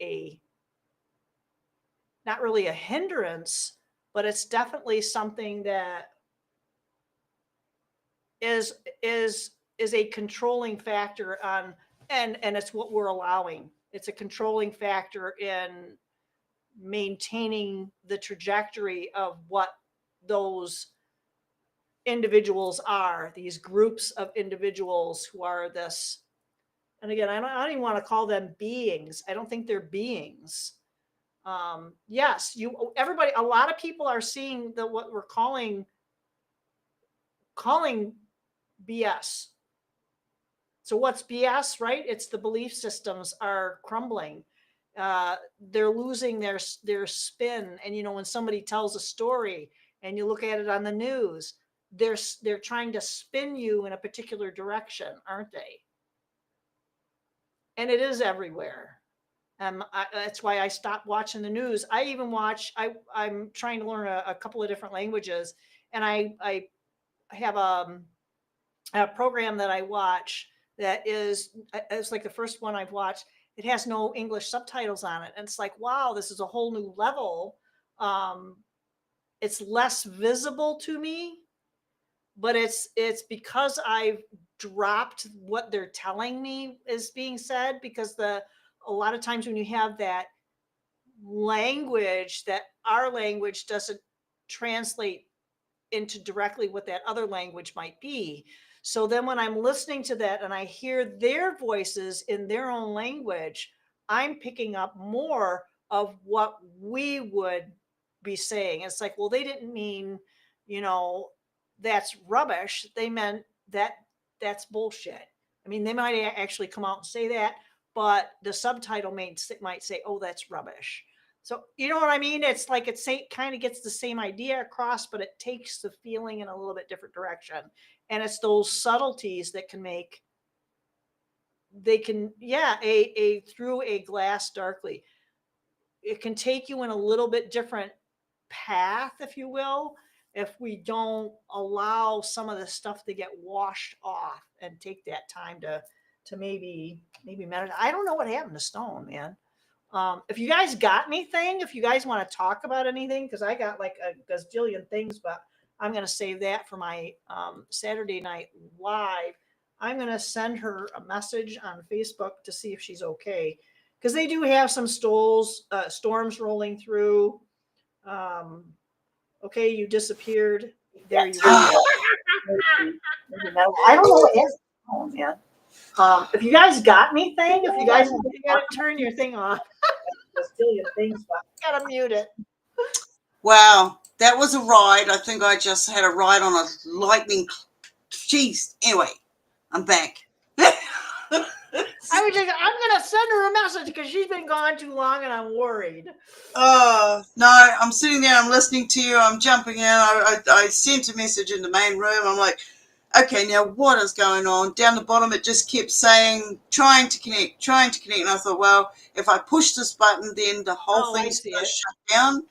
not really a hindrance, but it's definitely something that is a controlling factor on, and it's what we're allowing. It's a controlling factor in maintaining the trajectory of what those individuals are, these groups of individuals who are this. And again, I don't even want to call them beings. I don't think they're beings. Yes, everybody, a lot of people are seeing what we're calling BS. So what's BS, right? It's the belief systems are crumbling. They're losing their spin. And when somebody tells a story and you look at it on the news, they're trying to spin you in a particular direction, aren't they? And it is everywhere. That's why I stopped watching the news. I even watch. I'm trying to learn a couple of different languages, and I have a program that I watch that it's like the first one I've watched. It has no English subtitles on it, and it's like, wow, this is a whole new level. It's less visible to me, but it's because I've dropped what they're telling me is being said, because a lot of times when you have that language, that our language doesn't translate into directly what that other language might be. So then when I'm listening to that and I hear their voices in their own language, I'm picking up more of what we would be saying. It's like, well, they didn't mean, that's rubbish. They meant that's bullshit. I mean, they might actually come out and say that, but the subtitle might say, oh, that's rubbish. So you know what I mean? It's like kind of gets the same idea across, but it takes the feeling in a little bit different direction. And it's those subtleties that can make, through a glass darkly. It can take you in a little bit different path, if you will, if we don't allow some of the stuff to get washed off and take that time to maybe meditate. I don't know what happened to Stone, man. If you guys got anything, if you guys want to talk about anything, because I got like a gazillion things, but I'm going to save that for my Saturday night live. I'm going to send her a message on Facebook to see if she's okay, because they do have some storms rolling through. Okay, you disappeared. There you are. I don't know what is. Oh man. If you guys got anything, if you guys gotta turn your thing off. Gazillion things, but I gotta mute it. Wow, that was a ride. I think I just had a ride on a lightning. Jeez. Anyway, I'm back. I was like, I'm gonna send her a message because she's been gone too long, and I'm worried. Oh no, I'm sitting there. I'm listening to you. I'm jumping in. I sent a message in the main room. I'm like, okay, now what is going on? Down the bottom, it just kept saying, trying to connect. And I thought, well, if I push this button, then the whole thing's going to shut down.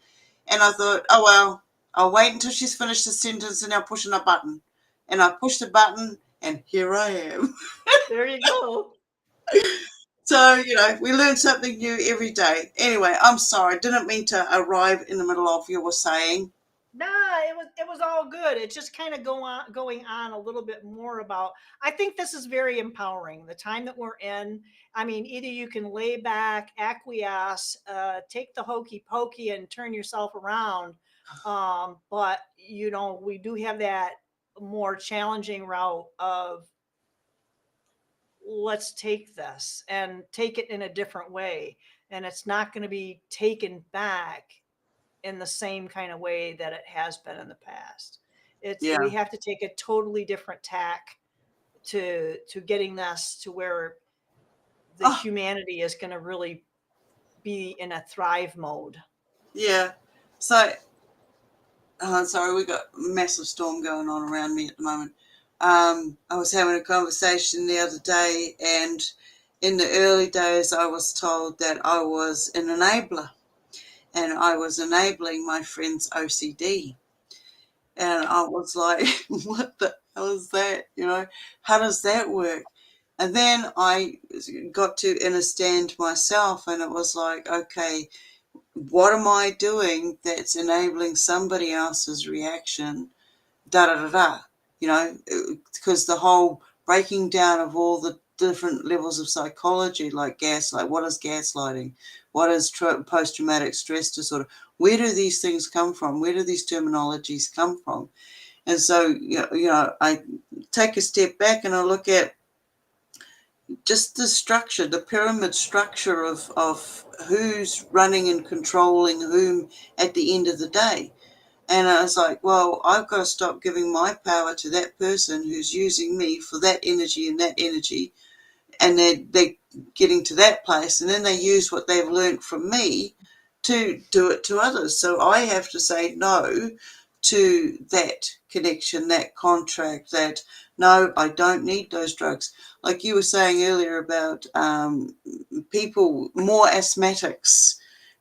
And I thought, oh, well, I'll wait until she's finished the sentence and I'll push a button. And I pushed the button and here I am. There you go. So, we learn something new every day. Anyway, I'm sorry. I didn't mean to arrive in the middle of you were saying. Nah, it was all good. It's just kind of going on a little bit more about. I think this is very empowering. The time that we're in. I mean, either you can lay back, acquiesce, take the hokey pokey, and turn yourself around. But we do have that more challenging route of, let's take this and take it in a different way, and it's not going to be taken back in the same kind of way that it has been in the past. We have to take a totally different tack to getting this to where the humanity is going to really be in a thrive mode. Yeah. So, sorry, we got a massive storm going on around me at the moment. I was having a conversation the other day, and in the early days, I was told that I was an enabler, and I was enabling my friend's OCD. And I was like, what the hell is that? How does that work? And then I got to understand myself, and it was like, okay, what am I doing that's enabling somebody else's reaction? Because the whole breaking down of all the different levels of psychology, like gaslight. What is gaslighting? What is post-traumatic stress disorder? Where do these things come from? Where do these terminologies come from? And so, I take a step back and I look at, just the structure, the pyramid structure of who's running and controlling whom at the end of the day. And I was like, well, I've got to stop giving my power to that person who's using me for that energy and that energy. And they're getting to that place. And then they use what they've learned from me to do it to others. So I have to say no to that connection, that contract, that no, I don't need those drugs. Like you were saying earlier about people, more asthmatics,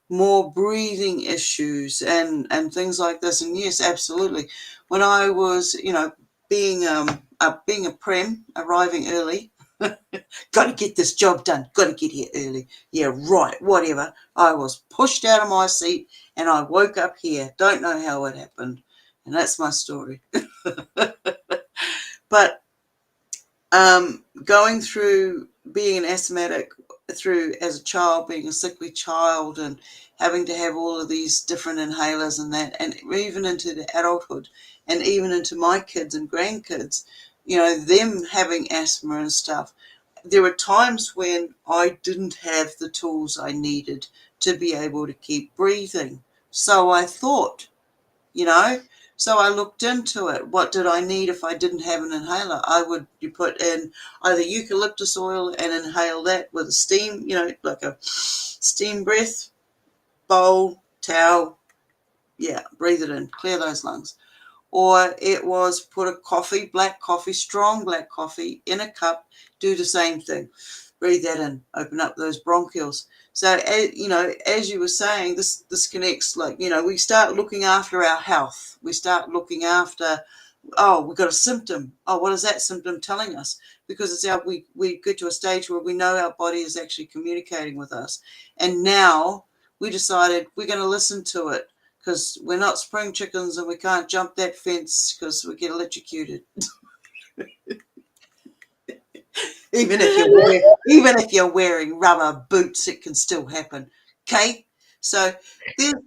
more breathing issues and things like this. And yes, absolutely. When I was, being a prem, arriving early, got to get this job done, got to get here early. Yeah, right, whatever. I was pushed out of my seat and I woke up here. Don't know how it happened. And that's my story. But going through being an asthmatic, through as a child, being a sickly child and having to have all of these different inhalers and that, and even into the adulthood and even into my kids and grandkids, them having asthma and stuff, there were times when I didn't have the tools I needed to be able to keep breathing. So I thought, so I looked into it. What did I need if I didn't have an inhaler? You put in either eucalyptus oil and inhale that with a steam, like a steam breath, bowl, towel. Yeah, breathe it in, clear those lungs. Or it was put a coffee, black coffee, strong black coffee in a cup, do the same thing. Breathe that in, open up those bronchioles. So, as you were saying, this connects, like, we start looking after our health. We start looking after, we've got a symptom. Oh, what is that symptom telling us? Because it's we get to a stage where we know our body is actually communicating with us. And now we decided we're going to listen to it, because we're not spring chickens and we can't jump that fence because we get electrocuted. Even if you're wearing rubber boots, it can still happen. Okay, so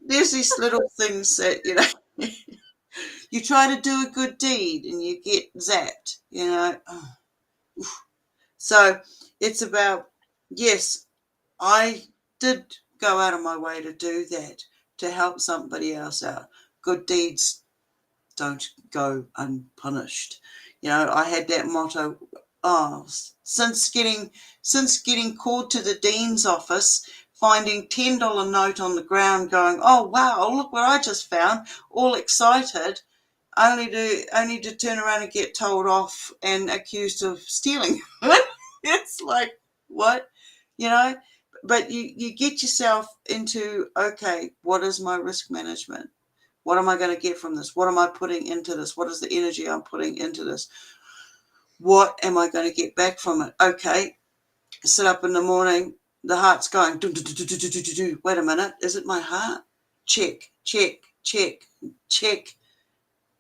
there's these little things that you try to do a good deed and you get zapped. So it's about, yes, I did go out of my way to do that, to help somebody else out. Good deeds don't go unpunished. I had that motto. Since getting called to the dean's office, finding $10 note on the ground, going, oh wow, look what I just found, all excited, only to turn around and get told off and accused of stealing. It's like, what, But you get yourself into, okay, what is my risk management? What am I going to get from this? What am I putting into this? What is the energy I'm putting into this? What am I going to get back from it? Okay, sit up in the morning, the heart's going, do, do, do, do, do, do, do, do. Wait a minute, is it my heart? Check, check, check, check.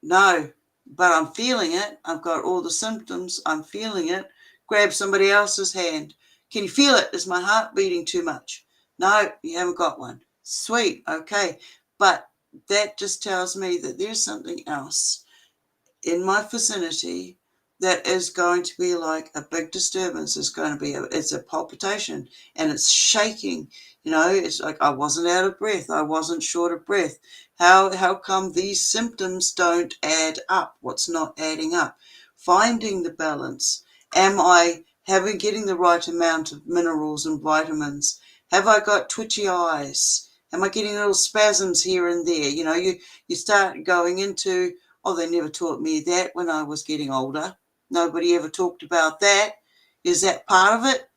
No, but I'm feeling it. I've got all the symptoms. I'm feeling it. Grab somebody else's hand. Can you feel it? Is my heart beating too much? No, you haven't got one. Sweet, okay. But that just tells me that there's something else in my vicinity that is going to be like a big disturbance. It's a palpitation and it's shaking. It's like I wasn't out of breath. I wasn't short of breath. How come these symptoms don't add up? What's not adding up? Finding the balance. Am I getting the right amount of minerals and vitamins? Have I got twitchy eyes? Am I getting little spasms here and there? You start going into, oh, they never taught me that when I was getting older. Nobody ever talked about that. Is that part of it?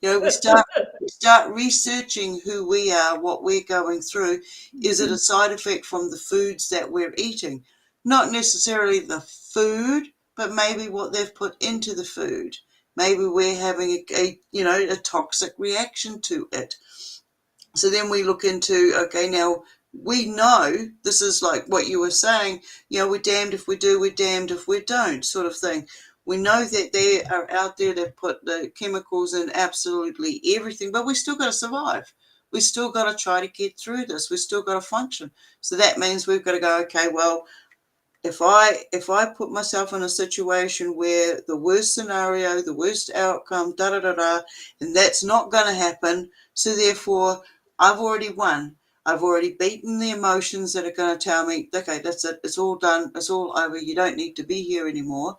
We start researching who we are, what we're going through. Is it a side effect from the foods that we're eating? Not necessarily the food, but maybe what they've put into the food. Maybe we're having a toxic reaction to it. So then we look into, okay, now we know this is like what you were saying, we're damned if we do, we're damned if we don't, sort of thing. We know that they are out there, they've put the chemicals in absolutely everything, but we still got to survive. We still got to try to get through this. We still got to function. So that means we've got to go, okay, well, if I put myself in a situation where the worst scenario, the worst outcome, and that's not going to happen, so therefore I've already won. I've already beaten the emotions that are going to tell me, okay, that's it, it's all done, it's all over, you don't need to be here anymore,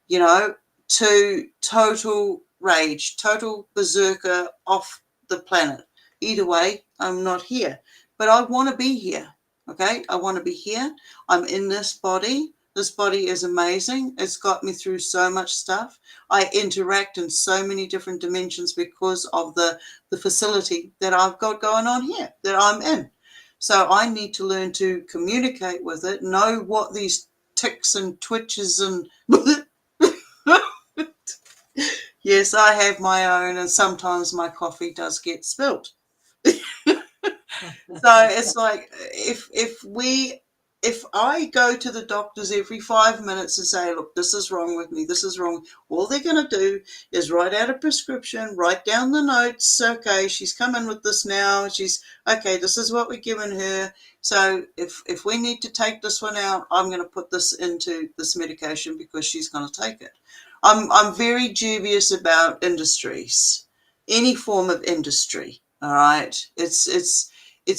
to total rage, total berserker off the planet. Either way, I'm not here. But I want to be here, okay? I want to be here. I'm in this body. This body is amazing. It's got me through so much stuff. I interact in so many different dimensions because of the facility that I've got going on here, that I'm in. So I need to learn to communicate with it, know what these ticks and twitches and yes, I have my own, and sometimes my coffee does get spilt. So it's like if I go to the doctors every 5 minutes and say, look, this is wrong with me, this is wrong, all they're going to do is write out a prescription, write down the notes. Okay, she's come in with this now. She's okay. This is what we're giving her. So if we need to take this one out, I'm going to put this into this medication because she's going to take it. I'm very dubious about industries, any form of industry. All right, it's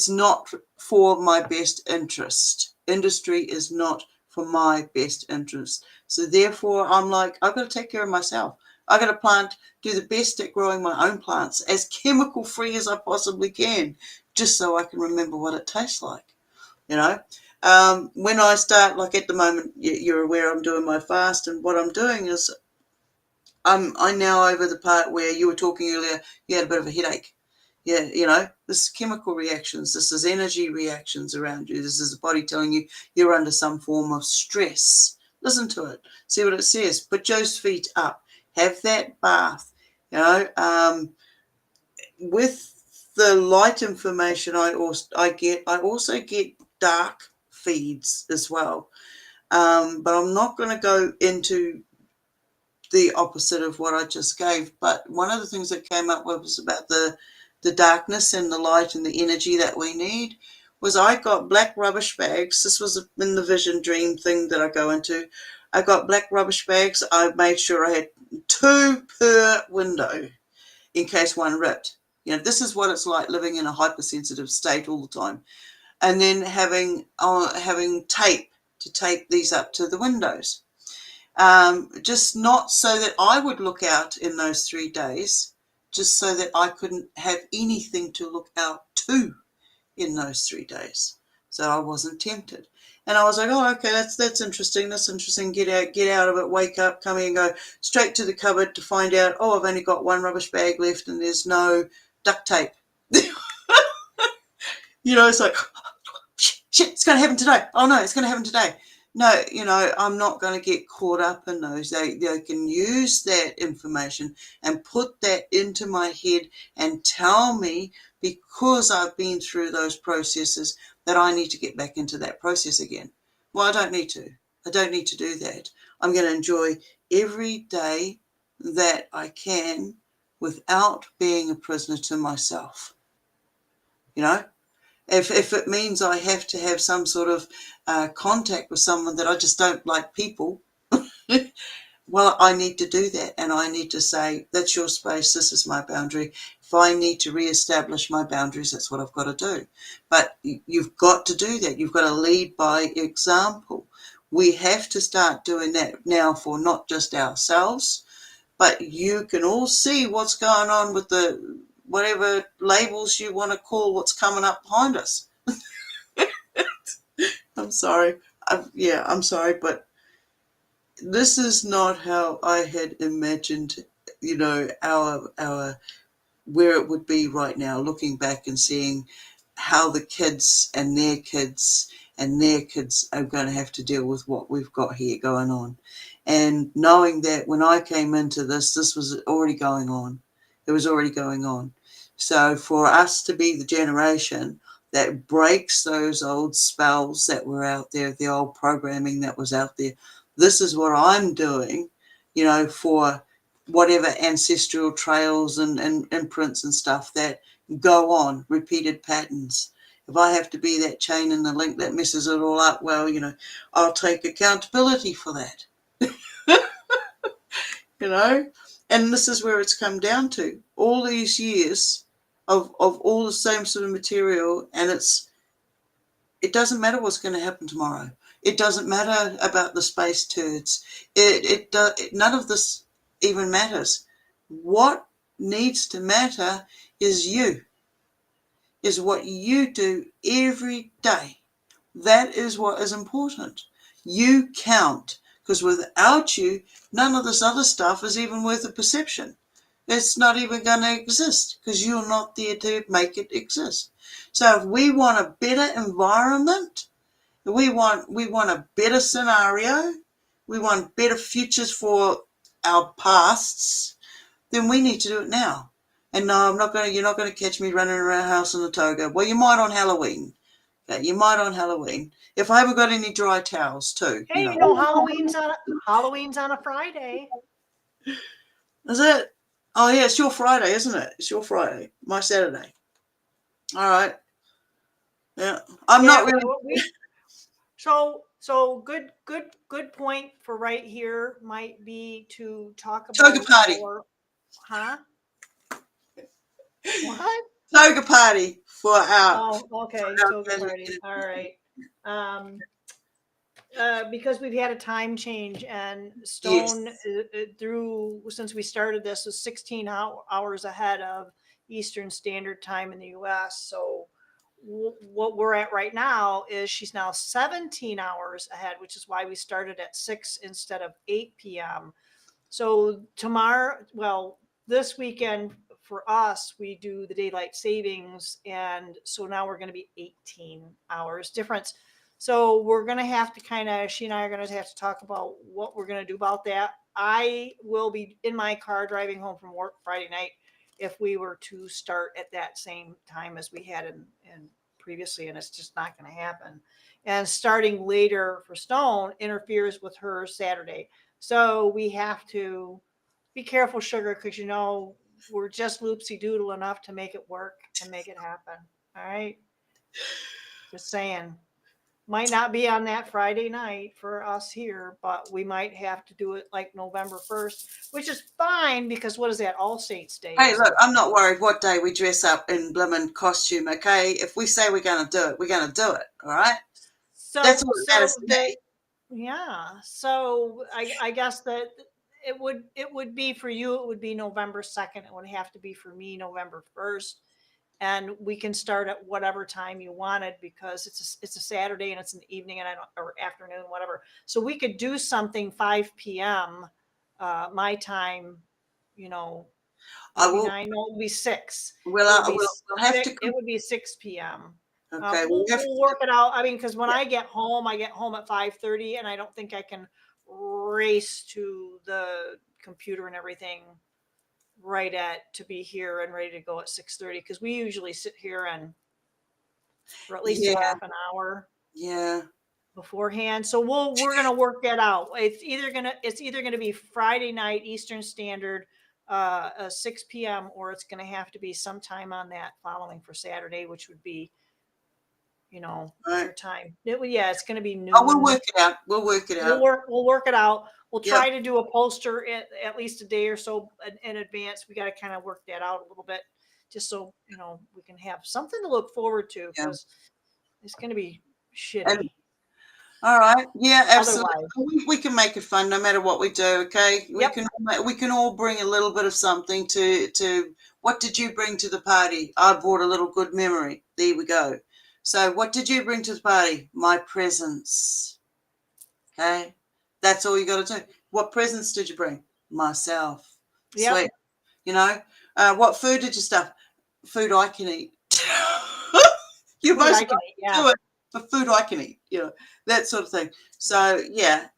not for my best interest. Industry is not for my best interest. So therefore, I'm like, I've got to take care of myself. I've got to do the best at growing my own plants as chemical free as I possibly can, just so I can remember what it tastes like. When I start, like at the moment, you're aware I'm doing my fast, and what I'm doing is I'm now over the part where you were talking earlier, you had a bit of a headache. Yeah, this is chemical reactions. This is energy reactions around you. This is the body telling you you're under some form of stress. Listen to it. See what it says. Put Joe's feet up. Have that bath. With the light information I also get dark feeds as well. But I'm not going to go into the opposite of what I just gave. But one of the things that came up was about the darkness and the light and the energy that we need. Was I got black rubbish bags. This was in the vision dream thing that I go into. I got black rubbish bags. I made sure I had 2 per window in case one ripped. This is what it's like living in a hypersensitive state all the time. And then having tape to tape these up to the windows. Just not so that I would look out in those 3 days, just so that I couldn't have anything to look out to in those 3 days. So I wasn't tempted. And I was like, oh, okay, that's interesting. That's interesting. Get out of it, wake up, come here and go straight to the cupboard to find out, oh, I've only got 1 rubbish bag left and there's no duct tape. It's like, shit, it's going to happen today. Oh, no, it's going to happen today. No, I'm not going to get caught up in those. They can use that information and put that into my head and tell me, because I've been through those processes, that I need to get back into that process again. Well, I don't need to. I don't need to do that. I'm going to enjoy every day that I can without being a prisoner to myself. If it means I have to have some sort of contact with someone that I just don't like people, well, I need to do that. And I need to say, that's your space. This is my boundary. If I need to reestablish my boundaries, that's what I've got to do. But you've got to do that. You've got to lead by example. We have to start doing that now for not just ourselves, but you can all see what's going on with the whatever labels you want to call what's coming up behind us. I'm sorry. I'm sorry, but this is not how I had imagined, our where it would be right now, looking back and seeing how the kids and their kids and their kids are going to have to deal with what we've got here going on. And knowing that when I came into this was already going on. It was already going on. So for us to be the generation that breaks those old spells that were out there, the old programming that was out there, this is what I'm doing, for whatever ancestral trails and imprints and stuff that go on, repeated patterns. If I have to be that chain in the link that messes it all up, well, I'll take accountability for that. And this is where it's come down to. All these years of all the same sort of material, and it doesn't matter what's going to happen tomorrow. It doesn't matter about the space turds. None of this even matters. What needs to matter is what you do every day. That is what is important. You count, because without you, none of this other stuff is even worth a perception. It's not even going to exist because you're not there to make it exist. So if we want a better environment, we want a better scenario, we want better futures for our pasts, then we need to do it now. And no, you're not going to catch me running around the house in a toga. Well, you might on Halloween. Okay, you might on Halloween. If I haven't got any dry towels too, Hey, Halloween's on a Friday. Is it? Oh yeah, it's your Friday, isn't it? It's your Friday. My Saturday. All right. Yeah. I'm not really. So good point for right here might be to talk Toga about party. Huh? What? Toga party for our. Oh, okay. Toga party. All right. Because we've had a time change, and Stone since we started this was 16 hours ahead of Eastern Standard Time in the U.S. So what we're at right now is she's now 17 hours ahead, which is why we started at 6 instead of 8 p.m. So tomorrow, well, this weekend for us, we do the daylight savings, and so now we're going to be 18 hours difference. So we're going to have to she and I are going to have to talk about what we're going to do about that. I will be in my car driving home from work Friday night if we were to start at that same time as we had in previously, and it's just not going to happen. And starting later for Stone interferes with her Saturday. So we have to be careful, Sugar, because we're just loopsy doodle enough to make it work and make it happen. All right. Just saying. Might not be on that Friday night for us here, but we might have to do it like November 1st, which is fine because what is that? All Saints Day. Hey, look, I'm not worried what day we dress up in blimmin' costume, okay? If we say we're going to do it, we're going to do it, all right? That's what matters to me. Yeah. So I guess that it would be for you, it would be November 2nd. It would have to be for me November 1st. And we can start at whatever time you wanted because it's a Saturday and it's an evening and or afternoon, whatever. So we could do something 5 p.m. My time, maybe 9. No, it would be 6. We'll have to. It would be 6 p.m. Okay, we'll work it out. I mean, because when I get home at 5:30, and I don't think I can race to the computer and everything to be here and ready to go at 6:30, because we usually sit here for at least a half an hour beforehand. So we're gonna work that out. It's either gonna be Friday night Eastern Standard 6 p.m. or it's gonna have to be sometime on that following for Saturday, which would be your time. It's gonna be noon. Oh, we'll work it out. We'll work it out. We'll try to do a poster at least a day or so in advance. We got to kind of work that out a little bit, just so we can have something to look forward to, because it's going to be shitty. All right. Yeah, absolutely. We can make it fun no matter what we do. Okay. We can all bring a little bit of something to. What did you bring to the party? I brought a little good memory. There we go. So what did you bring to the party? My presence. Okay. That's all you got to do. What presents did you bring? Myself. Sweet. What food did you stuff? Food I can eat. You both do it, but food I can eat. That sort of thing. So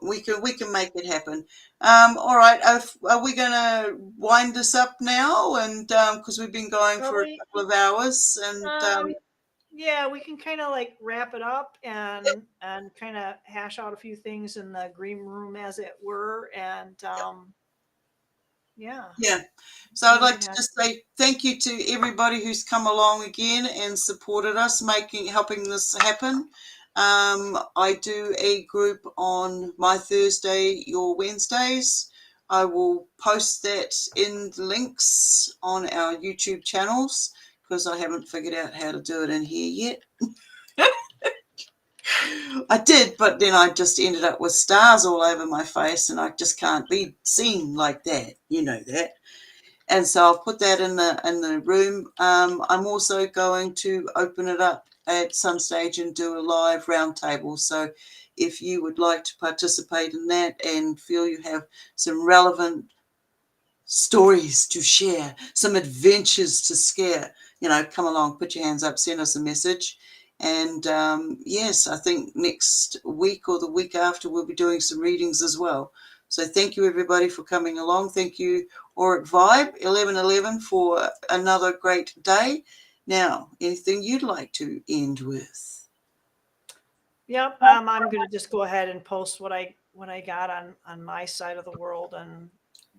we can make it happen. All right. Are we going to wind this up now? And because we've been going for a couple of hours, and we can kind of like wrap it up and kind of hash out a few things in the green room, as it were, and Yeah. Yeah. So I'd like Need to have- just say thank you to everybody who's come along again and supported us, helping this happen. I do a group on my Thursday, your Wednesdays. I will post that in the links on our YouTube channels because I haven't figured out how to do it in here yet. I did, but then I just ended up with stars all over my face, and I just can't be seen like that. You know that. And so I'll put that in the room. I'm also going to open it up at some stage and do a live roundtable. So if you would like to participate in that and feel you have some relevant stories to share, some adventures to scare, come along, put your hands up, send us a message. And yes, I think next week or the week after we'll be doing some readings as well. So thank you everybody for coming along. Thank you Auric Vibe 1111 for another great day. Now, anything you'd like to end with? Yep. I'm going to just go ahead and post what I got on my side of the world and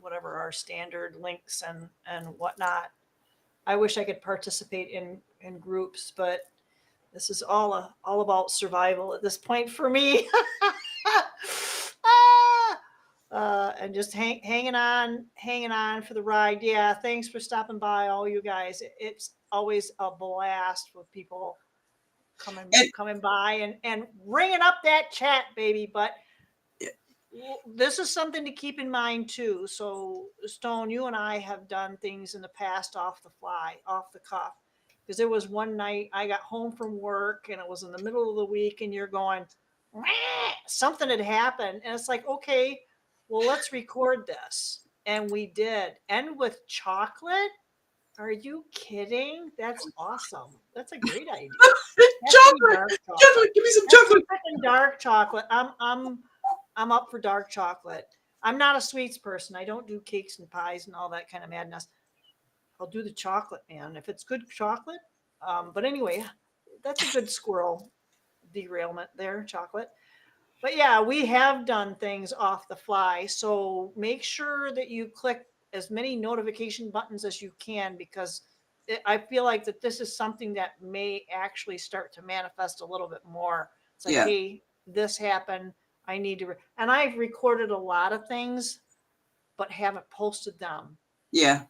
whatever our standard links and whatnot. I wish I could participate in groups, but this is all about survival at this point for me. And just hanging on for the ride. Yeah, thanks for stopping by, all you guys. It's always a blast with people coming by and ringing up that chat, baby. But this is something to keep in mind too. So Stone, you and I have done things in the past off the fly, off the cuff. Because there was one night I got home from work and it was in the middle of the week and you're going, "Meh," something had happened. And it's like, okay, well, let's record this. And we did. And with chocolate? Are you kidding? That's awesome. That's a great idea. Chocolate! Chocolate! Give me some chocolate! Dark chocolate. I'm up for dark chocolate. I'm not a sweets person. I don't do cakes and pies and all that kind of madness. I'll do the chocolate, man. If it's good chocolate. But anyway, that's a good squirrel derailment there, chocolate. But yeah, we have done things off the fly. So make sure that you click as many notification buttons as you can, because I feel like that this is something that may actually start to manifest a little bit more. It's like, hey, this happened. I need to, and I've recorded a lot of things, but haven't posted them. Yeah.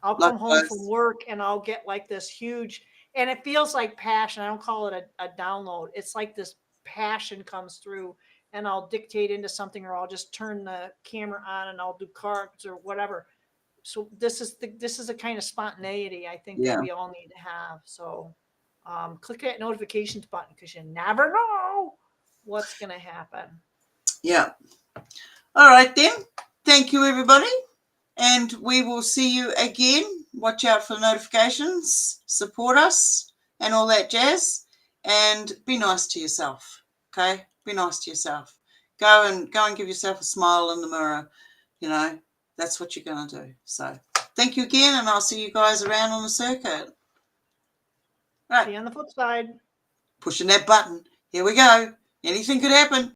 I'll come home from work and I'll get like this huge, and it feels like passion. I don't call it a download. It's like this passion comes through, and I'll dictate into something, or I'll just turn the camera on and I'll do cards or whatever. So this is the kind of spontaneity I think that we all need to have. So click that notifications button, because you never know what's going to happen. Yeah. All right then. Thank you everybody. And we will see you again. Watch out for notifications, support us, and all that jazz. And be nice to yourself. Okay? Be nice to yourself. Go and give yourself a smile in the mirror. That's what you're going to do. So thank you again, and I'll see you guys around on the circuit. Right. See you on the flip side. Pushing that button. Here we go. Anything could happen.